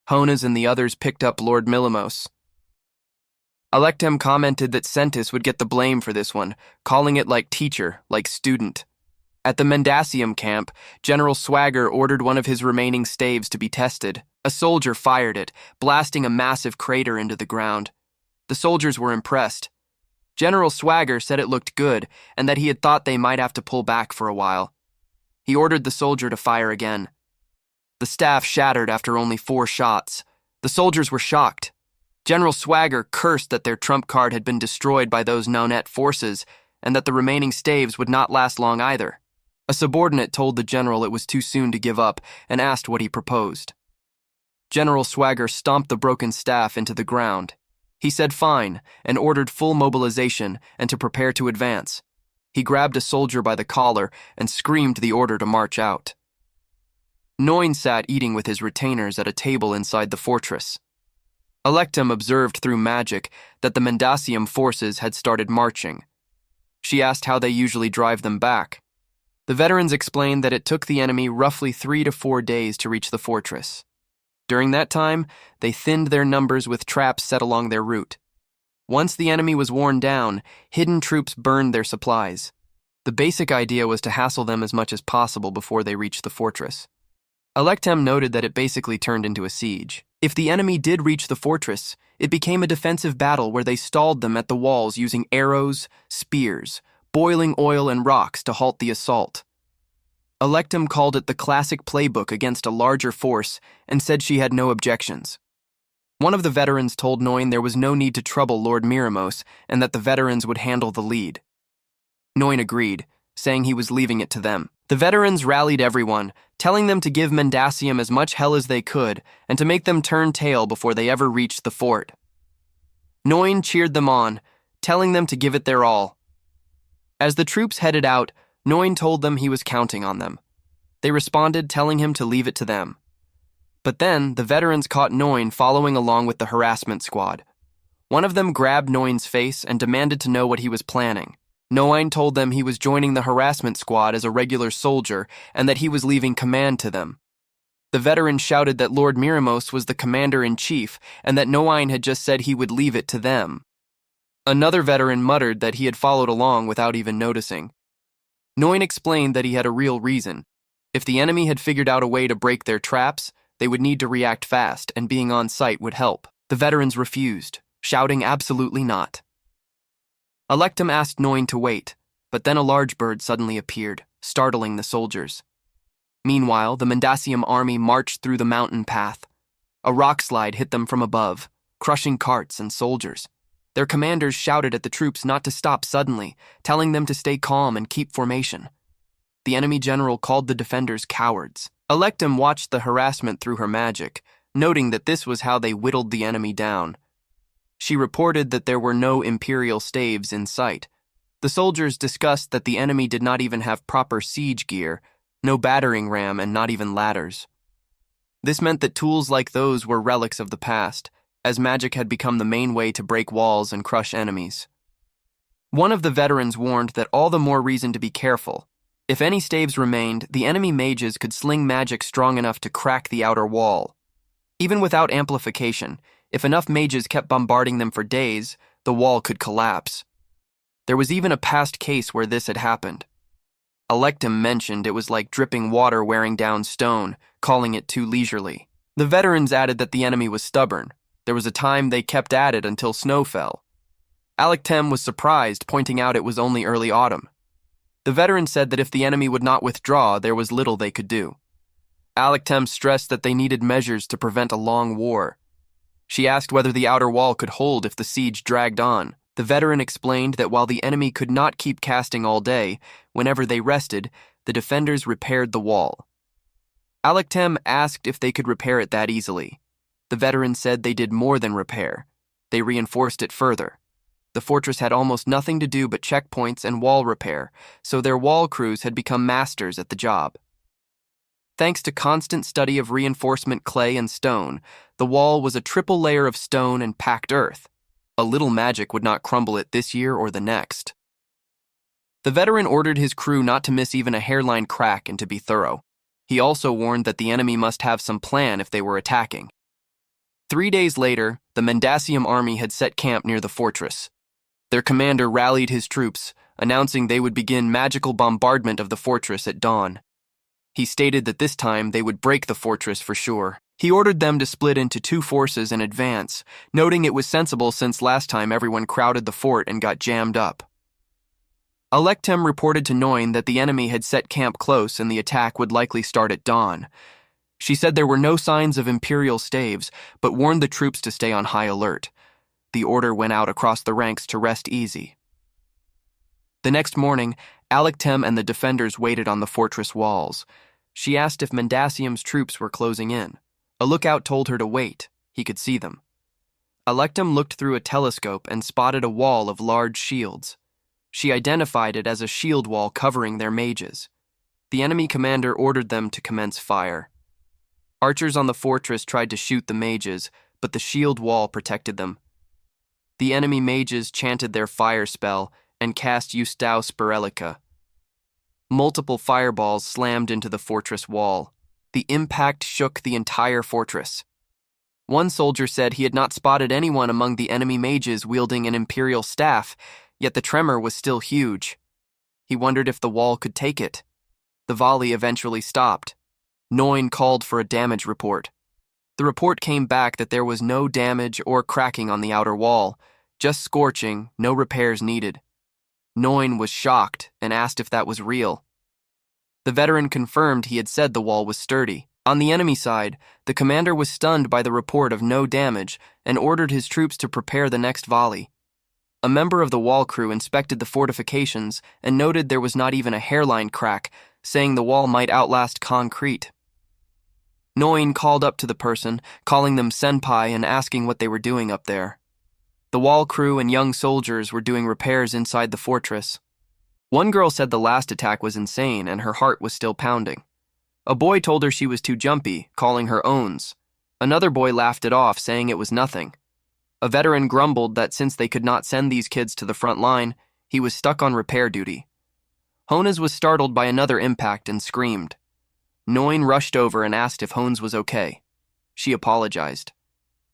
Honas and the others picked up Lord Millimos. Alektem commented that Sentis would get the blame for this one, calling it like teacher, like student. At the Mendasium camp, General Swagger ordered one of his remaining staves to be tested. A soldier fired it, blasting a massive crater into the ground. The soldiers were impressed. General Swagger said it looked good and that he had thought they might have to pull back for a while. He ordered the soldier to fire again. The staff shattered after only 4 shots. The soldiers were shocked. General Swagger cursed that their trump card had been destroyed by those Nonet forces and that the remaining staves would not last long either. A subordinate told the general it was too soon to give up and asked what he proposed. General Swagger stomped the broken staff into the ground. He said fine and ordered full mobilization and to prepare to advance. He grabbed a soldier by the collar and screamed the order to march out. Noin sat eating with his retainers at a table inside the fortress. Alektem observed through magic that the Mendasium forces had started marching. She asked how they usually drive them back. The veterans explained that it took the enemy roughly 3 to 4 days to reach the fortress. During that time, they thinned their numbers with traps set along their route. Once the enemy was worn down, hidden troops burned their supplies. The basic idea was to hassle them as much as possible before they reached the fortress. Alektem noted that it basically turned into a siege. If the enemy did reach the fortress, it became a defensive battle where they stalled them at the walls using arrows, spears, boiling oil, and rocks to halt the assault. Alektem called it the classic playbook against a larger force and said she had no objections. One of the veterans told Noin there was no need to trouble Lord Millimos and that the veterans would handle the lead. Noin agreed, saying he was leaving it to them. The veterans rallied everyone, telling them to give Mendasium as much hell as they could and to make them turn tail before they ever reached the fort. Noin cheered them on, telling them to give it their all. As the troops headed out, Noin told them he was counting on them. They responded, telling him to leave it to them. But then, the veterans caught Noin following along with the harassment squad. One of them grabbed Noin's face and demanded to know what he was planning. Noine told them he was joining the harassment squad as a regular soldier and that he was leaving command to them. The veteran shouted that Lord Miramos was the commander-in-chief and that Noine had just said he would leave it to them. Another veteran muttered that he had followed along without even noticing. Noine explained that he had a real reason. If the enemy had figured out a way to break their traps, they would need to react fast, and being on site would help. The veterans refused, shouting absolutely not. Electum asked Noine to wait, but then a large bird suddenly appeared, startling the soldiers. Meanwhile, the Mendasium army marched through the mountain path. A rock slide hit them from above, crushing carts and soldiers. Their commanders shouted at the troops not to stop suddenly, telling them to stay calm and keep formation. The enemy general called the defenders cowards. Electum watched the harassment through her magic, noting that this was how they whittled the enemy down. She reported that there were no imperial staves in sight. The soldiers discussed that the enemy did not even have proper siege gear, no battering ram, and not even ladders. This meant that tools like those were relics of the past, as magic had become the main way to break walls and crush enemies. One of the veterans warned that all the more reason to be careful. If any staves remained, the enemy mages could sling magic strong enough to crack the outer wall. Even without amplification, if enough mages kept bombarding them for days, the wall could collapse. There was even a past case where this had happened. Electum mentioned it was like dripping water wearing down stone, calling it too leisurely. The veterans added that the enemy was stubborn. There was a time they kept at it until snow fell. Alectem was surprised, pointing out it was only early autumn. The veteran said that if the enemy would not withdraw, there was little they could do. Alectem stressed that they needed measures to prevent a long war. She asked whether the outer wall could hold if the siege dragged on. The veteran explained that while the enemy could not keep casting all day, whenever they rested, the defenders repaired the wall. Alectem asked if they could repair it that easily. The veteran said they did more than repair. They reinforced it further. The fortress had almost nothing to do but checkpoints and wall repair, so their wall crews had become masters at the job. Thanks to constant study of reinforcement clay and stone, the wall was a triple layer of stone and packed earth. A little magic would not crumble it this year or the next. The veteran ordered his crew not to miss even a hairline crack and to be thorough. He also warned that the enemy must have some plan if they were attacking. 3 days later, the Mendasium army had set camp near the fortress. Their commander rallied his troops, announcing they would begin magical bombardment of the fortress at dawn. He stated that this time they would break the fortress for sure. He ordered them to split into 2 forces and advance, noting it was sensible since last time everyone crowded the fort and got jammed up. Electem reported to Noine that the enemy had set camp close and the attack would likely start at dawn. She said there were no signs of imperial staves, but warned the troops to stay on high alert. The order went out across the ranks to rest easy. The next morning, Alectem and the defenders waited on the fortress walls. She asked if Mendasium's troops were closing in. A lookout told her to wait. He could see them. Alectem looked through a telescope and spotted a wall of large shields. She identified it as a shield wall covering their mages. The enemy commander ordered them to commence fire. Archers on the fortress tried to shoot the mages, but the shield wall protected them. The enemy mages chanted their fire spell and cast Eustaus Spirelica. Multiple fireballs slammed into the fortress wall. The impact shook the entire fortress. One soldier said he had not spotted anyone among the enemy mages wielding an imperial staff, yet the tremor was still huge. He wondered if the wall could take it. The volley eventually stopped. Noine called for a damage report. The report came back that there was no damage or cracking on the outer wall, just scorching, no repairs needed. Noine was shocked and asked if that was real. The veteran confirmed he had said the wall was sturdy. On the enemy side, the commander was stunned by the report of no damage and ordered his troops to prepare the next volley. A member of the wall crew inspected the fortifications and noted there was not even a hairline crack, saying the wall might outlast concrete. Noine called up to the person, calling them senpai and asking what they were doing up there. The wall crew and young soldiers were doing repairs inside the fortress. One girl said the last attack was insane and her heart was still pounding. A boy told her she was too jumpy, calling her owns. Another boy laughed it off, saying it was nothing. A veteran grumbled that since they could not send these kids to the front line, He was stuck on repair duty. Honez was startled by another impact and screamed. Noin rushed over and asked if Honez was okay. She apologized.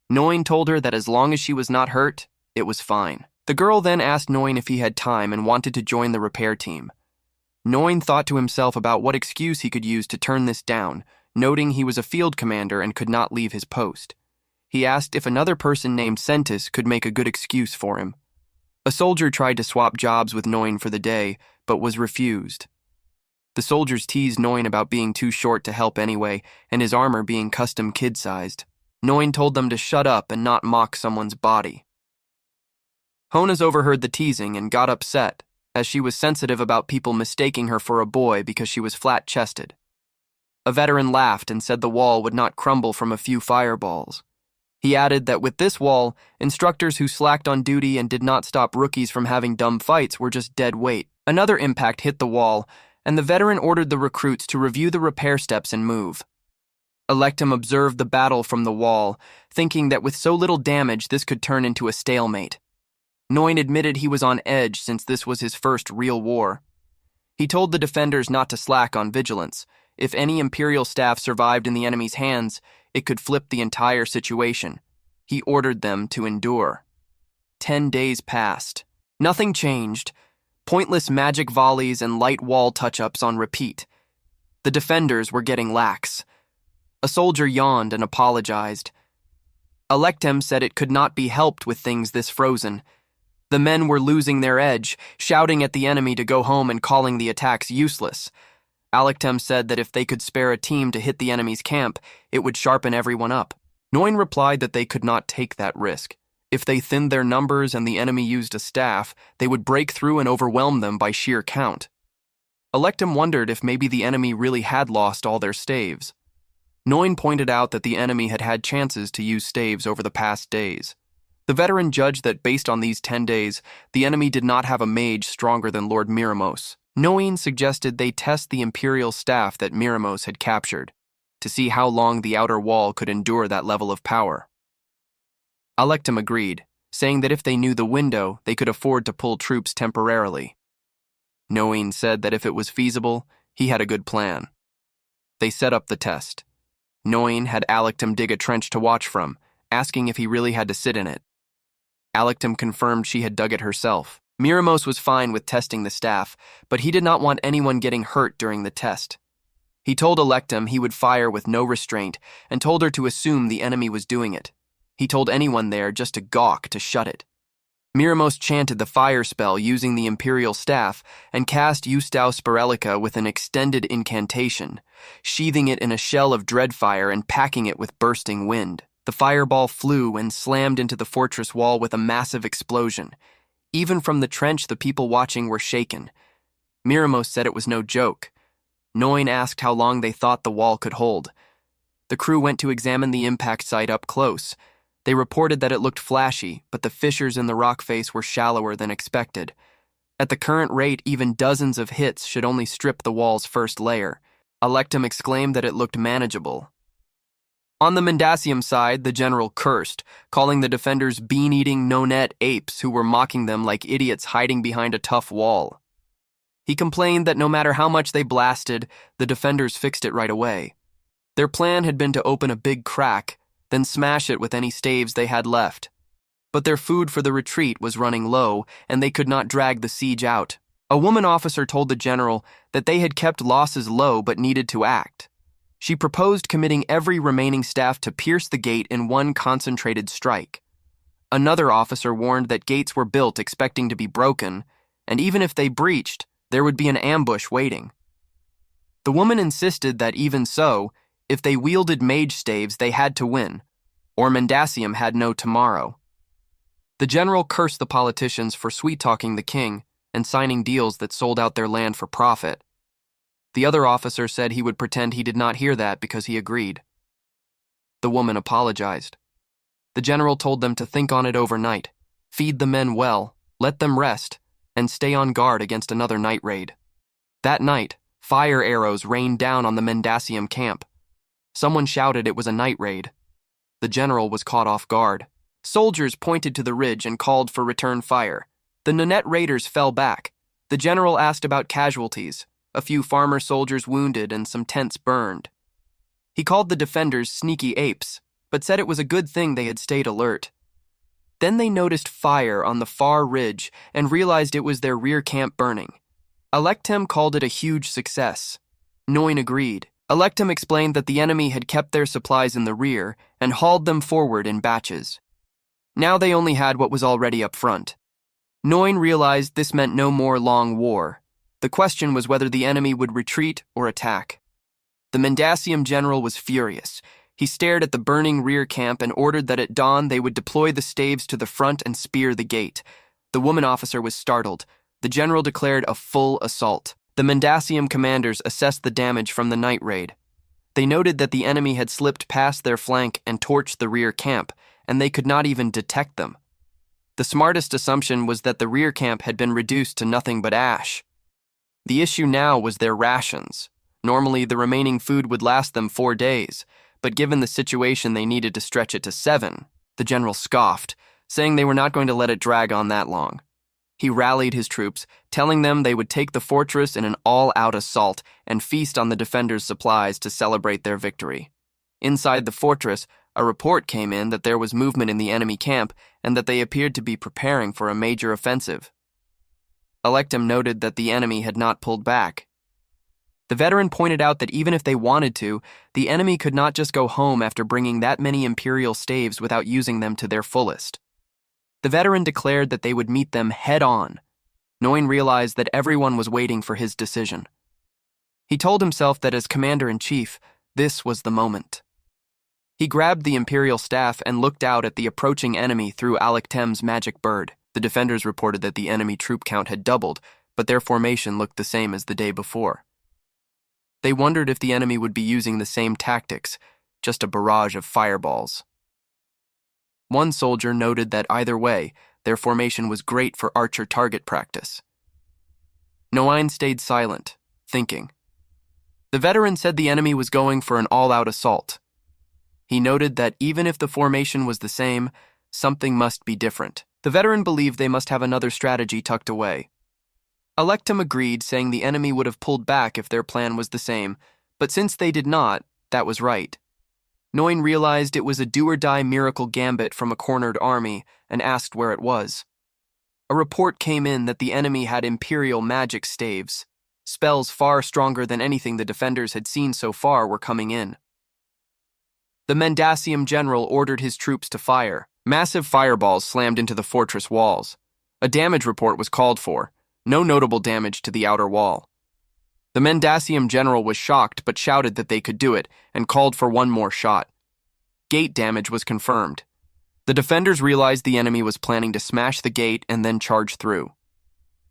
Noin told her that as long as she was not hurt, it was fine. The girl then asked Noin if he had time and wanted to join the repair team. Noin thought to himself about what excuse he could use to turn this down, noting he was a field commander and could not leave his post. He asked if another person named Sentis could make a good excuse for him. A soldier tried to swap jobs with Noin for the day, but was refused. The soldiers teased Noin about being too short to help anyway, and his armor being custom kid-sized. Noin told them to shut up and not mock someone's body. Honez overheard the teasing and got upset, as she was sensitive about people mistaking her for a boy because she was flat-chested. A veteran laughed and said the wall would not crumble from a few fireballs. He added that with this wall, instructors who slacked on duty and did not stop rookies from having dumb fights were just dead weight. Another impact hit the wall, and the veteran ordered the recruits to review the repair steps and move. Electum observed the battle from the wall, thinking that with so little damage this could turn into a stalemate. Noin admitted he was on edge since this was his first real war. He told the defenders not to slack on vigilance. If any Imperial staff survived in the enemy's hands, it could flip the entire situation. He ordered them to endure. 10 days passed. Nothing changed. Pointless magic volleys and light wall touch-ups on repeat. The defenders were getting lax. A soldier yawned and apologized. Electem said it could not be helped with things this frozen. The men were losing their edge, shouting at the enemy to go home and calling the attacks useless. Alectem said that if they could spare a team to hit the enemy's camp, it would sharpen everyone up. Noin replied that they could not take that risk. If they thinned their numbers and the enemy used a staff, they would break through and overwhelm them by sheer count. Electem wondered if maybe the enemy really had lost all their staves. Noin pointed out that the enemy had had chances to use staves over the past days. The veteran judged that based on these 10 days, the enemy did not have a mage stronger than Lord Miramos. Noin suggested they test the Imperial staff that Miramos had captured, to see how long the outer wall could endure that level of power. Alectum agreed, saying that if they knew the window, they could afford to pull troops temporarily. Noin said that if it was feasible, he had a good plan. They set up the test. Noin had Alectum dig a trench to watch from, asking if he really had to sit in it. Alectum confirmed she had dug it herself. Miramos was fine with testing the staff, but he did not want anyone getting hurt during the test. He told Alectum he would fire with no restraint and told her to assume the enemy was doing it. He told anyone there just to gawk to shut it. Miramos chanted the fire spell using the Imperial staff and cast Eustaus Spirelica with an extended incantation, sheathing it in a shell of dreadfire and packing it with bursting wind. The fireball flew and slammed into the fortress wall with a massive explosion. Even from the trench, the people watching were shaken. Miramos said it was no joke. Noin asked how long they thought the wall could hold. The crew went to examine the impact site up close. They reported that it looked flashy, but the fissures in the rock face were shallower than expected. At the current rate, even dozens of hits should only strip the wall's first layer. Alectum exclaimed that it looked manageable. On the Mendacium side, the general cursed, calling the defenders bean-eating no-net apes who were mocking them like idiots hiding behind a tough wall. He complained that no matter how much they blasted, the defenders fixed it right away. Their plan had been to open a big crack, then smash it with any staves they had left. But their food for the retreat was running low, and they could not drag the siege out. A woman officer told the general that they had kept losses low but needed to act. She proposed committing every remaining staff to pierce the gate in one concentrated strike. Another officer warned that gates were built expecting to be broken, and even if they breached, there would be an ambush waiting. The woman insisted that even so, if they wielded mage staves, they had to win, or Mendacium had no tomorrow. The general cursed the politicians for sweet-talking the king and signing deals that sold out their land for profit. The other officer said he would pretend he did not hear that because he agreed. The woman apologized. The general told them to think on it overnight, feed the men well, let them rest, and stay on guard against another night raid. That night, fire arrows rained down on the Mendacium camp. Someone shouted it was a night raid. The general was caught off guard. Soldiers pointed to the ridge and called for return fire. The Nanette raiders fell back. The general asked about casualties, a few farmer soldiers wounded and some tents burned. He called the defenders sneaky apes, but said it was a good thing they had stayed alert. Then they noticed fire on the far ridge and realized it was their rear camp burning. Electem called it a huge success. Noin agreed. Electem explained that the enemy had kept their supplies in the rear and hauled them forward in batches. Now they only had what was already up front. Noin realized this meant no more long war. The question was whether the enemy would retreat or attack. The Mendasium general was furious. He stared at the burning rear camp and ordered that at dawn they would deploy the staves to the front and spear the gate. The woman officer was startled. The general declared a full assault. The Mendasium commanders assessed the damage from the night raid. They noted that the enemy had slipped past their flank and torched the rear camp, and they could not even detect them. The smartest assumption was that the rear camp had been reduced to nothing but ash. The issue now was their rations. Normally, the remaining food would last them 4 days, but given the situation, they needed to stretch it to 7. The general scoffed, saying they were not going to let it drag on that long. He rallied his troops, telling them they would take the fortress in an all-out assault and feast on the defenders' supplies to celebrate their victory. Inside the fortress, a report came in that there was movement in the enemy camp and that they appeared to be preparing for a major offensive. Electem noted that the enemy had not pulled back. The veteran pointed out that even if they wanted to, the enemy could not just go home after bringing that many Imperial staves without using them to their fullest. The veteran declared that they would meet them head-on. Noin realized that everyone was waiting for his decision. He told himself that as commander-in-chief, this was the moment. He grabbed the Imperial staff and looked out at the approaching enemy through Alectem's magic bird. The defenders reported that the enemy troop count had doubled, but their formation looked the same as the day before. They wondered if the enemy would be using the same tactics, just a barrage of fireballs. One soldier noted that either way, their formation was great for archer target practice. Noin stayed silent, thinking. The veteran said the enemy was going for an all-out assault. He noted that even if the formation was the same, something must be different. The veteran believed they must have another strategy tucked away. Electem agreed, saying the enemy would have pulled back if their plan was the same, but since they did not, that was right. Noin realized it was a do-or-die miracle gambit from a cornered army and asked where it was. A report came in that the enemy had Imperial magic staves. Spells far stronger than anything the defenders had seen so far were coming in. The Mendasium general ordered his troops to fire. Massive fireballs slammed into the fortress walls. A damage report was called for. No notable damage to the outer wall. The Mendasium general was shocked but shouted that they could do it and called for one more shot. Gate damage was confirmed. The defenders realized the enemy was planning to smash the gate and then charge through.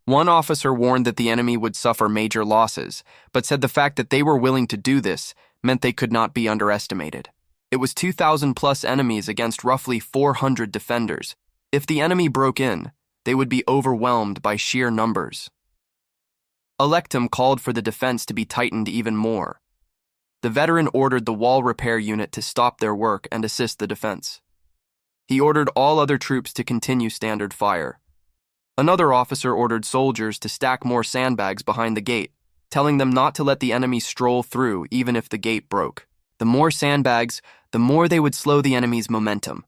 One officer warned that the enemy would suffer major losses, but said the fact that they were willing to do this meant they could not be underestimated. It was 2,000 plus enemies against roughly 400 defenders. If the enemy broke in, they would be overwhelmed by sheer numbers. Electem called for the defense to be tightened even more. The veteran ordered the wall repair unit to stop their work and assist the defense. He ordered all other troops to continue standard fire. Another officer ordered soldiers to stack more sandbags behind the gate, telling them not to let the enemy stroll through even if the gate broke. The more sandbags, the more they would slow the enemy's momentum.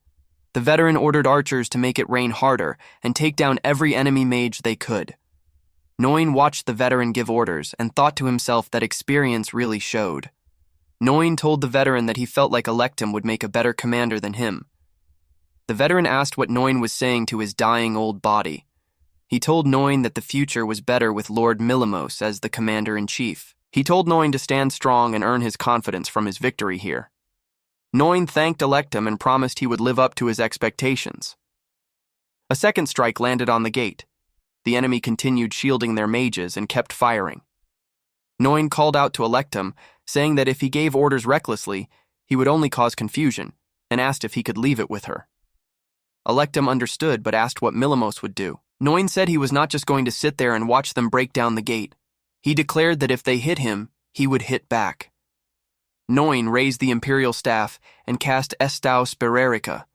The veteran ordered archers to make it rain harder and take down every enemy mage they could. Noin watched the veteran give orders and thought to himself that experience really showed. Noin told the veteran that he felt like Electem would make a better commander than him. The veteran asked what Noin was saying to his dying old body. He told Noin that the future was better with Lord Millimos as the commander-in-chief. He told Noin to stand strong and earn his confidence from his victory here. Noin thanked Electem and promised he would live up to his expectations. A second strike landed on the gate. The enemy continued shielding their mages and kept firing. Noin called out to Electem, saying that if he gave orders recklessly, he would only cause confusion, and asked if he could leave it with her. Electem understood but asked what Millimos would do. Noin said he was not just going to sit there and watch them break down the gate. He declared that if they hit him, he would hit back. Noin raised the Imperial staff and cast Estau Spererica.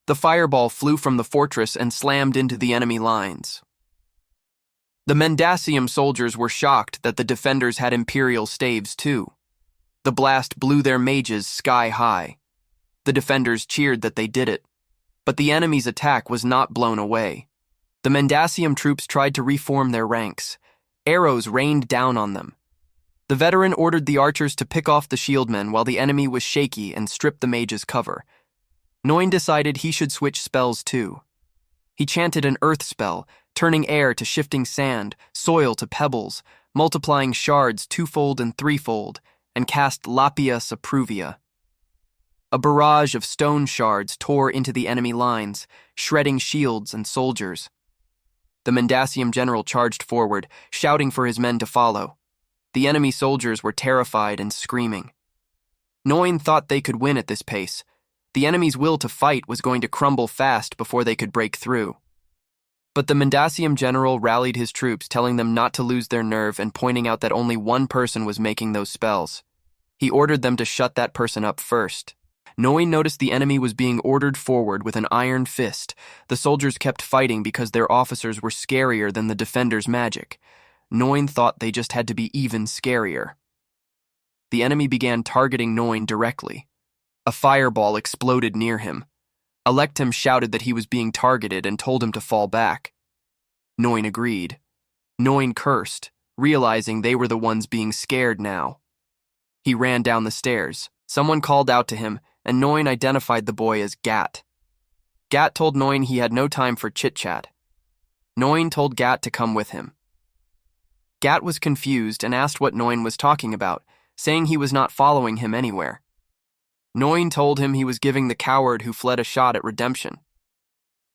The fireball flew from the fortress and slammed into the enemy lines. The Mendasium soldiers were shocked that the defenders had Imperial staves too. The blast blew their mages sky high. The defenders cheered that they did it. But the enemy's attack was not blown away. The Mendasium troops tried to reform their ranks. Arrows rained down on them. The veteran ordered the archers to pick off the shieldmen while the enemy was shaky and stripped the mages' cover. Noin decided he should switch spells too. He chanted an earth spell, turning air to shifting sand, soil to pebbles, multiplying shards twofold and threefold, and cast Lapia Sapruvia. A barrage of stone shards tore into the enemy lines, shredding shields and soldiers. The Mendasium general charged forward, shouting for his men to follow. The enemy soldiers were terrified and screaming. Noin thought they could win at this pace. The enemy's will to fight was going to crumble fast before they could break through. But the Mendasium general rallied his troops, telling them not to lose their nerve and pointing out that only one person was making those spells. He ordered them to shut that person up first. Noin noticed the enemy was being ordered forward with an iron fist. The soldiers kept fighting because their officers were scarier than the defenders' magic. Noin thought they just had to be even scarier. The enemy began targeting Noin directly. A fireball exploded near him. Electum shouted that he was being targeted and told him to fall back. Noin agreed. Noin cursed, realizing they were the ones being scared now. He ran down the stairs. Someone called out to him, and Noin identified the boy as Gat. Gat told Noin he had no time for chit-chat. Noin told Gat to come with him. Gat was confused and asked what Noin was talking about, saying he was not following him anywhere. Noin told him he was giving the coward who fled a shot at redemption.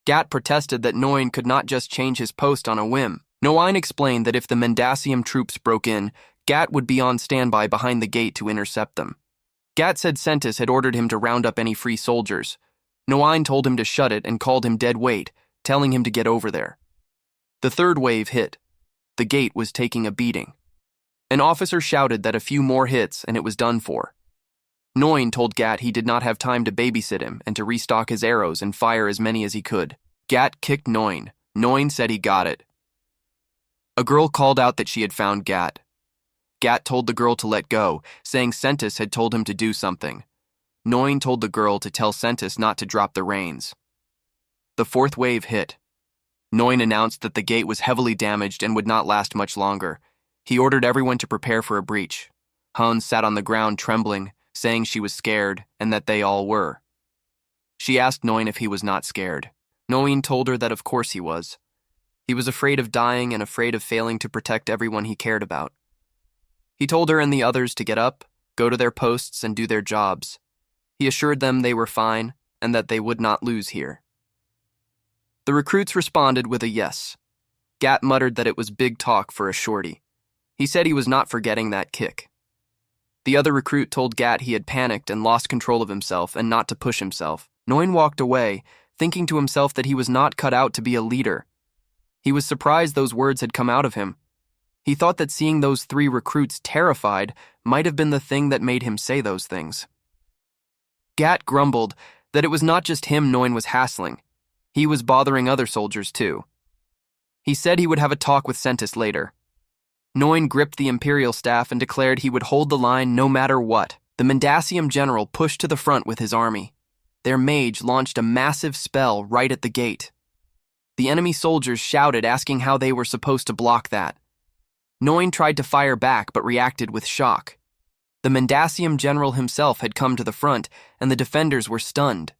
Gat protested that Noin could not just change his post on a whim. Noin explained that if the Mendasium troops broke in, Gat would be on standby behind the gate to intercept them. Gat said Sentis had ordered him to round up any free soldiers. Noin told him to shut it and called him dead weight, telling him to get over there. The third wave hit. The gate was taking a beating. An officer shouted that a few more hits and it was done for. Noin told Gat he did not have time to babysit him and to restock his arrows and fire as many as he could. Gat kicked Noin. Noin said he got it. A girl called out that she had found Gat. Gat told the girl to let go, saying Sentis had told him to do something. Noin told the girl to tell Sentis not to drop the reins. The fourth wave hit. Noin announced that the gate was heavily damaged and would not last much longer. He ordered everyone to prepare for a breach. Hun sat on the ground trembling, saying she was scared and that they all were. She asked Noin if he was not scared. Noin told her that of course he was. He was afraid of dying and afraid of failing to protect everyone he cared about. He told her and the others to get up, go to their posts, and do their jobs. He assured them they were fine and that they would not lose here. The recruits responded with a yes. Gat muttered that it was big talk for a shorty. He said he was not forgetting that kick. The other recruit told Gat he had panicked and lost control of himself and not to push himself. Noin walked away, thinking to himself that he was not cut out to be a leader. He was surprised those words had come out of him. He thought that seeing those three recruits terrified might have been the thing that made him say those things. Gat grumbled that it was not just him Noin was hassling. He was bothering other soldiers too. He said he would have a talk with Sentis later. Noin gripped the Imperial staff and declared he would hold the line no matter what. The Mendasium general pushed to the front with his army. Their mage launched a massive spell right at the gate. The enemy soldiers shouted, asking how they were supposed to block that. Noin tried to fire back but reacted with shock. The Mendasium general himself had come to the front, and the defenders were stunned.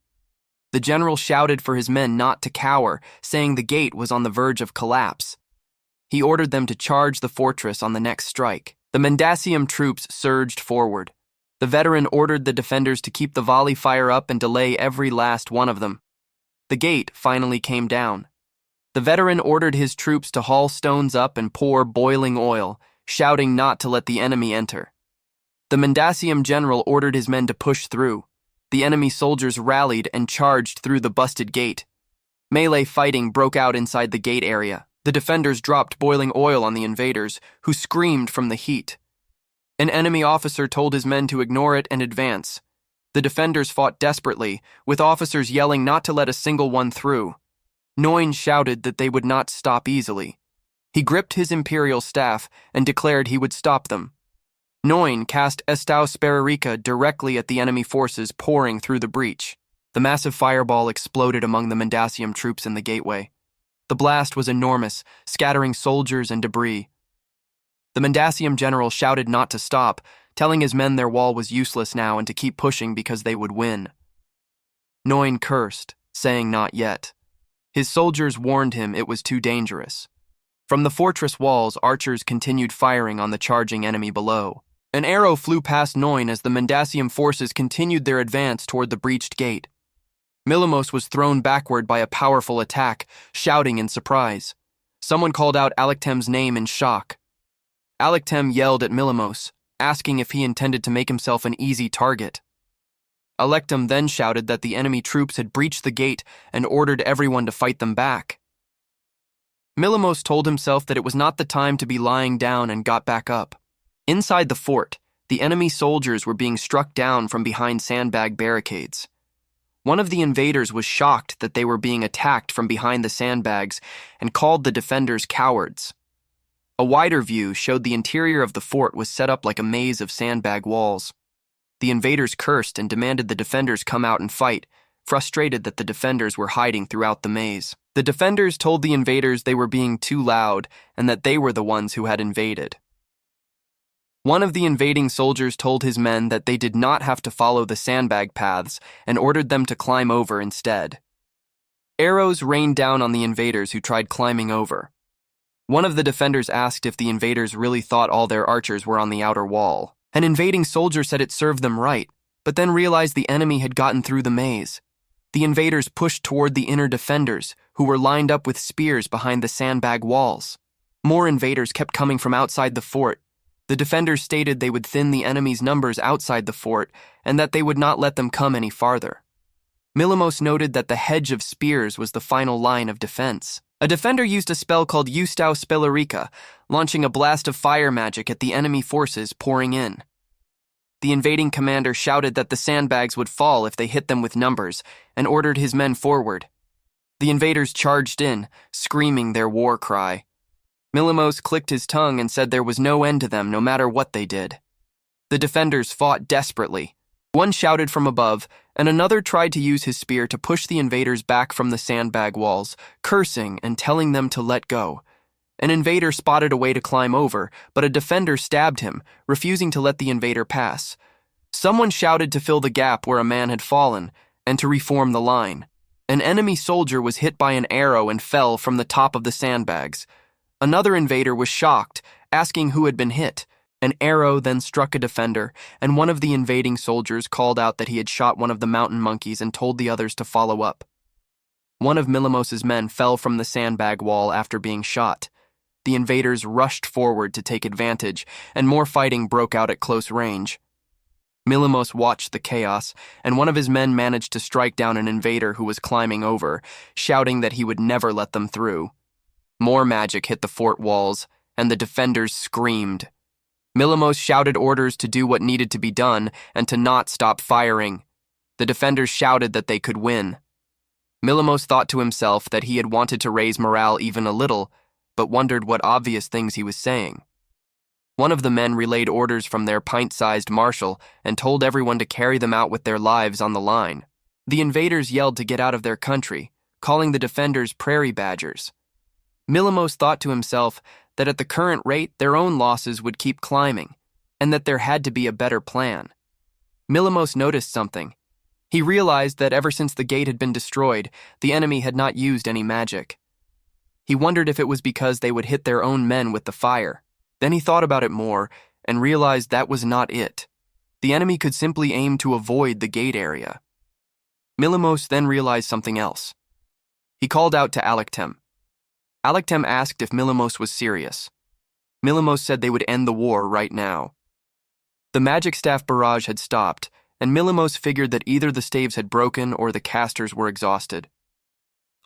The general shouted for his men not to cower, saying the gate was on the verge of collapse. He ordered them to charge the fortress on the next strike. The Mendasium troops surged forward. The veteran ordered the defenders to keep the volley fire up and delay every last one of them. The gate finally came down. The veteran ordered his troops to haul stones up and pour boiling oil, shouting not to let the enemy enter. The Mendasium general ordered his men to push through. The enemy soldiers rallied and charged through the busted gate. Melee fighting broke out inside the gate area. The defenders dropped boiling oil on the invaders, who screamed from the heat. An enemy officer told his men to ignore it and advance. The defenders fought desperately, with officers yelling not to let a single one through. Noin shouted that they would not stop easily. He gripped his imperial staff and declared he would stop them. Noin cast Estau Sperarica directly at the enemy forces pouring through the breach. The massive fireball exploded among the Mendacium troops in the gateway. The blast was enormous, scattering soldiers and debris. The Mendacium general shouted not to stop, telling his men their wall was useless now and to keep pushing because they would win. Noin cursed, saying not yet. His soldiers warned him it was too dangerous. From the fortress walls, archers continued firing on the charging enemy below. An arrow flew past Noin as the Mendacium forces continued their advance toward the breached gate. Millimos was thrown backward by a powerful attack, shouting in surprise. Someone called out Alectem's name in shock. Alectem yelled at Millimos, asking if he intended to make himself an easy target. Alectem then shouted that the enemy troops had breached the gate and ordered everyone to fight them back. Millimos told himself that it was not the time to be lying down and got back up. Inside the fort, the enemy soldiers were being struck down from behind sandbag barricades. One of the invaders was shocked that they were being attacked from behind the sandbags and called the defenders cowards. A wider view showed the interior of the fort was set up like a maze of sandbag walls. The invaders cursed and demanded the defenders come out and fight, frustrated that the defenders were hiding throughout the maze. The defenders told the invaders they were being too loud and that they were the ones who had invaded. One of the invading soldiers told his men that they did not have to follow the sandbag paths and ordered them to climb over instead. Arrows rained down on the invaders who tried climbing over. One of the defenders asked if the invaders really thought all their archers were on the outer wall. An invading soldier said it served them right, but then realized the enemy had gotten through the maze. The invaders pushed toward the inner defenders, who were lined up with spears behind the sandbag walls. More invaders kept coming from outside the fort. The defenders stated they would thin the enemy's numbers outside the fort and that they would not let them come any farther. Millimos noted that the hedge of spears was the final line of defense. A defender used a spell called Estau Spellarica, launching a blast of fire magic at the enemy forces pouring in. The invading commander shouted that the sandbags would fall if they hit them with numbers and ordered his men forward. The invaders charged in, screaming their war cry. Millimos clicked his tongue and said there was no end to them no matter what they did. The defenders fought desperately. One shouted from above, and another tried to use his spear to push the invaders back from the sandbag walls, cursing and telling them to let go. An invader spotted a way to climb over, but a defender stabbed him, refusing to let the invader pass. Someone shouted to fill the gap where a man had fallen, and to reform the line. An enemy soldier was hit by an arrow and fell from the top of the sandbags. Another invader was shocked, asking who had been hit. An arrow then struck a defender, and one of the invading soldiers called out that he had shot one of the mountain monkeys and told the others to follow up. One of Millimos's men fell from the sandbag wall after being shot. The invaders rushed forward to take advantage, and more fighting broke out at close range. Millimos watched the chaos, and one of his men managed to strike down an invader who was climbing over, shouting that he would never let them through. More magic hit the fort walls, and the defenders screamed. Millimos shouted orders to do what needed to be done and to not stop firing. The defenders shouted that they could win. Millimos thought to himself that he had wanted to raise morale even a little, but wondered what obvious things he was saying. One of the men relayed orders from their pint-sized marshal and told everyone to carry them out with their lives on the line. The invaders yelled to get out of their country, calling the defenders prairie badgers. Millimos thought to himself that at the current rate their own losses would keep climbing, and that there had to be a better plan. Millimos noticed something. He realized that ever since the gate had been destroyed, the enemy had not used any magic. He wondered if it was because they would hit their own men with the fire. Then he thought about it more and realized that was not it. The enemy could simply aim to avoid the gate area. Millimos then realized something else. He called out to Alectem. Alectem asked if Millimos was serious. Millimos said they would end the war right now. The magic staff barrage had stopped, and Millimos figured that either the staves had broken or the casters were exhausted.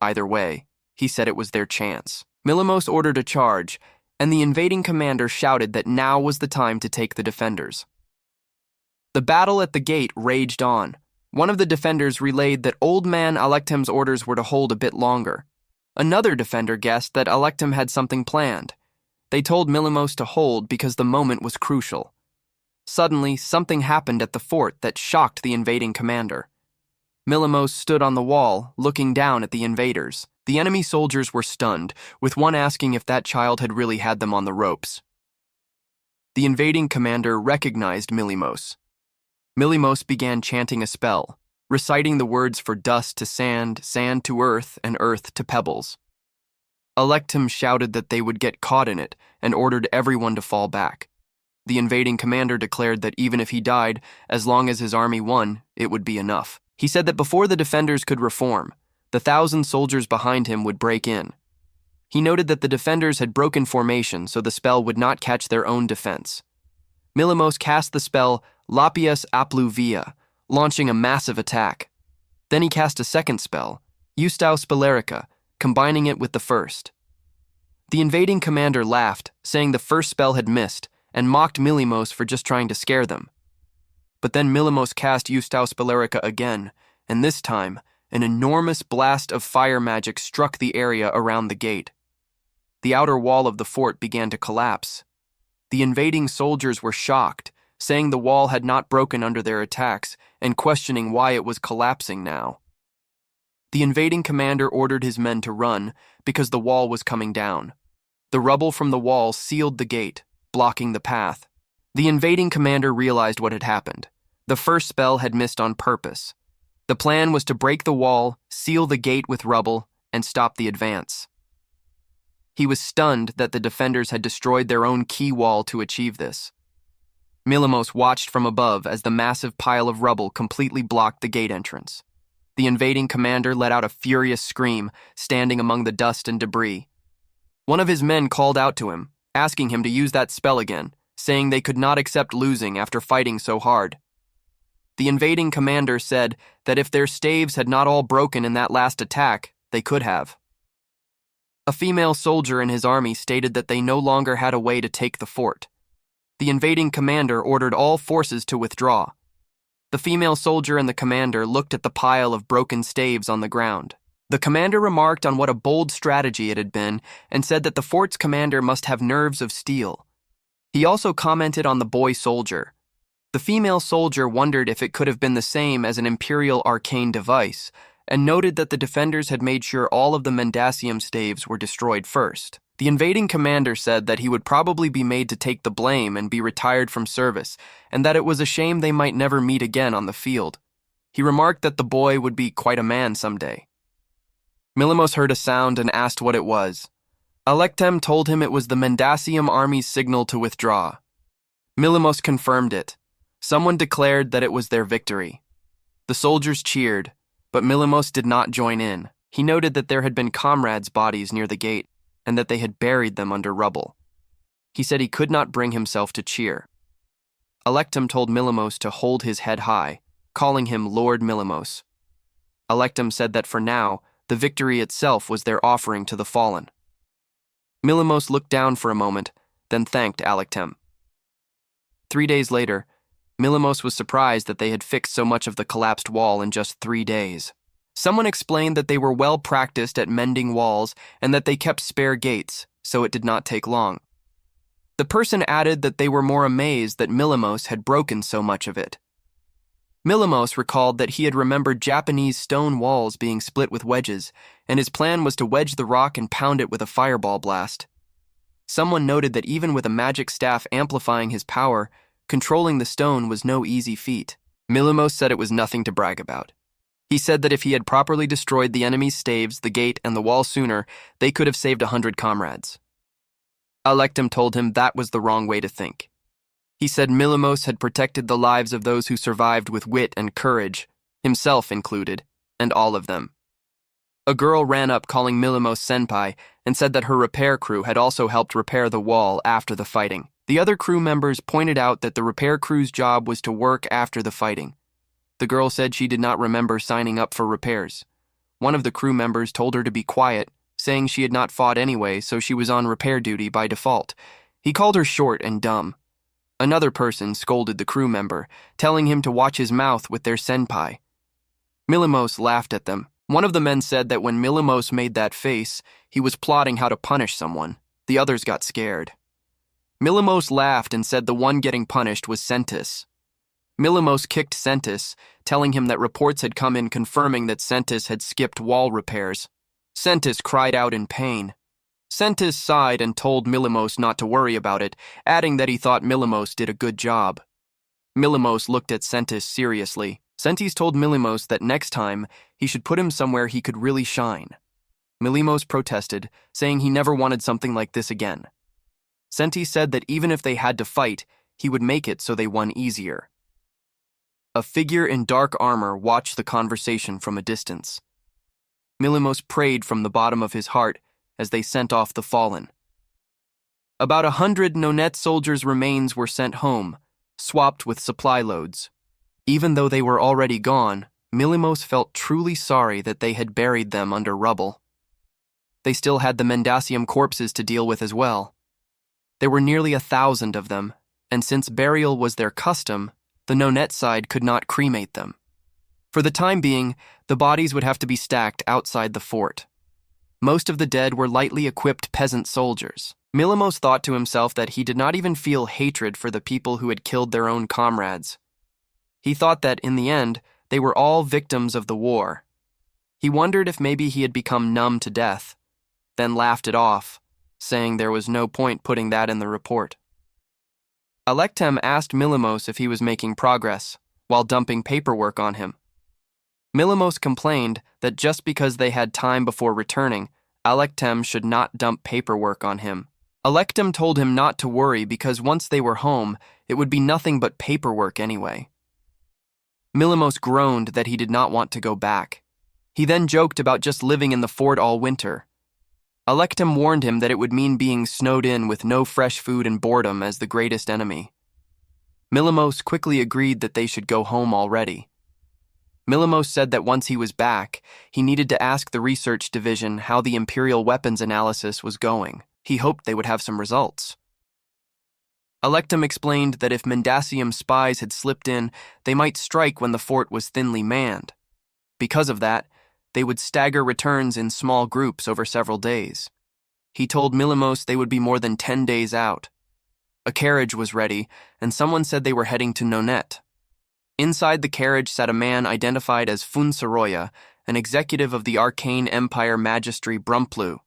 Either way, he said it was their chance. Millimos ordered a charge, and the invading commander shouted that now was the time to take the defenders. The battle at the gate raged on. One of the defenders relayed that Old Man Alectem's orders were to hold a bit longer. Another defender guessed that Alectem had something planned. They told Milimos to hold because the moment was crucial. Suddenly, something happened at the fort that shocked the invading commander. Milimos stood on the wall, looking down at the invaders. The enemy soldiers were stunned, with one asking if that child had really had them on the ropes. The invading commander recognized Milimos. Milimos began chanting a spell, reciting the words for dust to sand, sand to earth, and earth to pebbles. Alectum shouted that they would get caught in it and ordered everyone to fall back. The invading commander declared that even if he died, as long as his army won, it would be enough. He said that before the defenders could reform, the 1,000 soldiers behind him would break in. He noted that the defenders had broken formation so the spell would not catch their own defense. Milimos cast the spell Lapius Appluvia, launching a massive attack. Then he cast a second spell, Eustaus Spalerica, combining it with the first. The invading commander laughed, saying the first spell had missed, and mocked Milimos for just trying to scare them. But then Milimos cast Eustaus Spalerica again, and this time, an enormous blast of fire magic struck the area around the gate. The outer wall of the fort began to collapse. The invading soldiers were shocked, saying the wall had not broken under their attacks and questioning why it was collapsing now. The invading commander ordered his men to run because the wall was coming down. The rubble from the wall sealed the gate, blocking the path. The invading commander realized what had happened. The first spell had missed on purpose. The plan was to break the wall, seal the gate with rubble, and stop the advance. He was stunned that the defenders had destroyed their own key wall to achieve this. Milimos watched from above as the massive pile of rubble completely blocked the gate entrance. The invading commander let out a furious scream, standing among the dust and debris. One of his men called out to him, asking him to use that spell again, saying they could not accept losing after fighting so hard. The invading commander said that if their staves had not all broken in that last attack, they could have. A female soldier in his army stated that they no longer had a way to take the fort. The invading commander ordered all forces to withdraw. The female soldier and the commander looked at the pile of broken staves on the ground. The commander remarked on what a bold strategy it had been and said that the fort's commander must have nerves of steel. He also commented on the boy soldier. The female soldier wondered if it could have been the same as an imperial arcane device, and noted that the defenders had made sure all of the Mendacium staves were destroyed first. The invading commander said that he would probably be made to take the blame and be retired from service, and that it was a shame they might never meet again on the field. He remarked that the boy would be quite a man someday. Milimos heard a sound and asked what it was. Alectem told him it was the Mendacium army's signal to withdraw. Milimos confirmed it. Someone declared that it was their victory. The soldiers cheered, but Milimos did not join in. He noted that there had been comrades' bodies near the gate, and that they had buried them under rubble. He said he could not bring himself to cheer. Alectem told Milimos to hold his head high, calling him Lord Milimos. Alectem said that for now, the victory itself was their offering to the fallen. Milimos looked down for a moment, then thanked Alectem. 3 days later, Milimos was surprised that they had fixed so much of the collapsed wall in just 3 days. Someone explained that they were well practiced at mending walls and that they kept spare gates, so it did not take long. The person added that they were more amazed that Milimos had broken so much of it. Milimos recalled that he had remembered Japanese stone walls being split with wedges, and his plan was to wedge the rock and pound it with a fireball blast. Someone noted that even with a magic staff amplifying his power, controlling the stone was no easy feat. Milimos said it was nothing to brag about. He said that if he had properly destroyed the enemy's staves, the gate, and the wall sooner, they could have saved 100 comrades. Alectem told him that was the wrong way to think. He said Milimos had protected the lives of those who survived with wit and courage, himself included, and all of them. A girl ran up calling Milimos senpai and said that her repair crew had also helped repair the wall after the fighting. The other crew members pointed out that the repair crew's job was to work after the fighting. The girl said she did not remember signing up for repairs. One of the crew members told her to be quiet, saying she had not fought anyway, so she was on repair duty by default. He called her short and dumb. Another person scolded the crew member, telling him to watch his mouth with their senpai. Milimos laughed at them. One of the men said that when Milimos made that face, he was plotting how to punish someone. The others got scared. Milimos laughed and said the one getting punished was Sentis. Milimos kicked Sentis, telling him that reports had come in confirming that Sentis had skipped wall repairs. Sentis cried out in pain. Sentis sighed and told Milimos not to worry about it, adding that he thought Milimos did a good job. Milimos looked at Sentis seriously. Sentis told Milimos that next time he should put him somewhere he could really shine. Milimos protested, saying he never wanted something like this again. Sentis said that even if they had to fight, he would make it so they won easier. A figure in dark armor watched the conversation from a distance. Milimos prayed from the bottom of his heart as they sent off the fallen. About 100 Nonet soldiers' remains were sent home, swapped with supply loads. Even though they were already gone, Milimos felt truly sorry that they had buried them under rubble. They still had the Mendasium corpses to deal with as well. There were nearly 1,000 of them, and since burial was their custom, the Nonet side could not cremate them. For the time being, the bodies would have to be stacked outside the fort. Most of the dead were lightly equipped peasant soldiers. Milimos thought to himself that he did not even feel hatred for the people who had killed their own comrades. He thought that, in the end, they were all victims of the war. He wondered if maybe he had become numb to death, then laughed it off, saying there was no point putting that in the report. Alektem asked Milimos if he was making progress, while dumping paperwork on him. Milimos complained that just because they had time before returning, Alektem should not dump paperwork on him. Alektem told him not to worry because once they were home, it would be nothing but paperwork anyway. Milimos groaned that he did not want to go back. He then joked about just living in the fort all winter. Alektem warned him that it would mean being snowed in with no fresh food and boredom as the greatest enemy. Milimos quickly agreed that they should go home already. Milimos said that once he was back, he needed to ask the research division how the Imperial weapons analysis was going. He hoped they would have some results. Alektem explained that if Mendasium spies had slipped in, they might strike when the fort was thinly manned. Because of that, they would stagger returns in small groups over several days. He told Milimos they would be more than 10 days out. A carriage was ready, and someone said they were heading to Nonet. Inside the carriage sat a man identified as Fun Soroya, an executive of the arcane empire magistry Brumplu.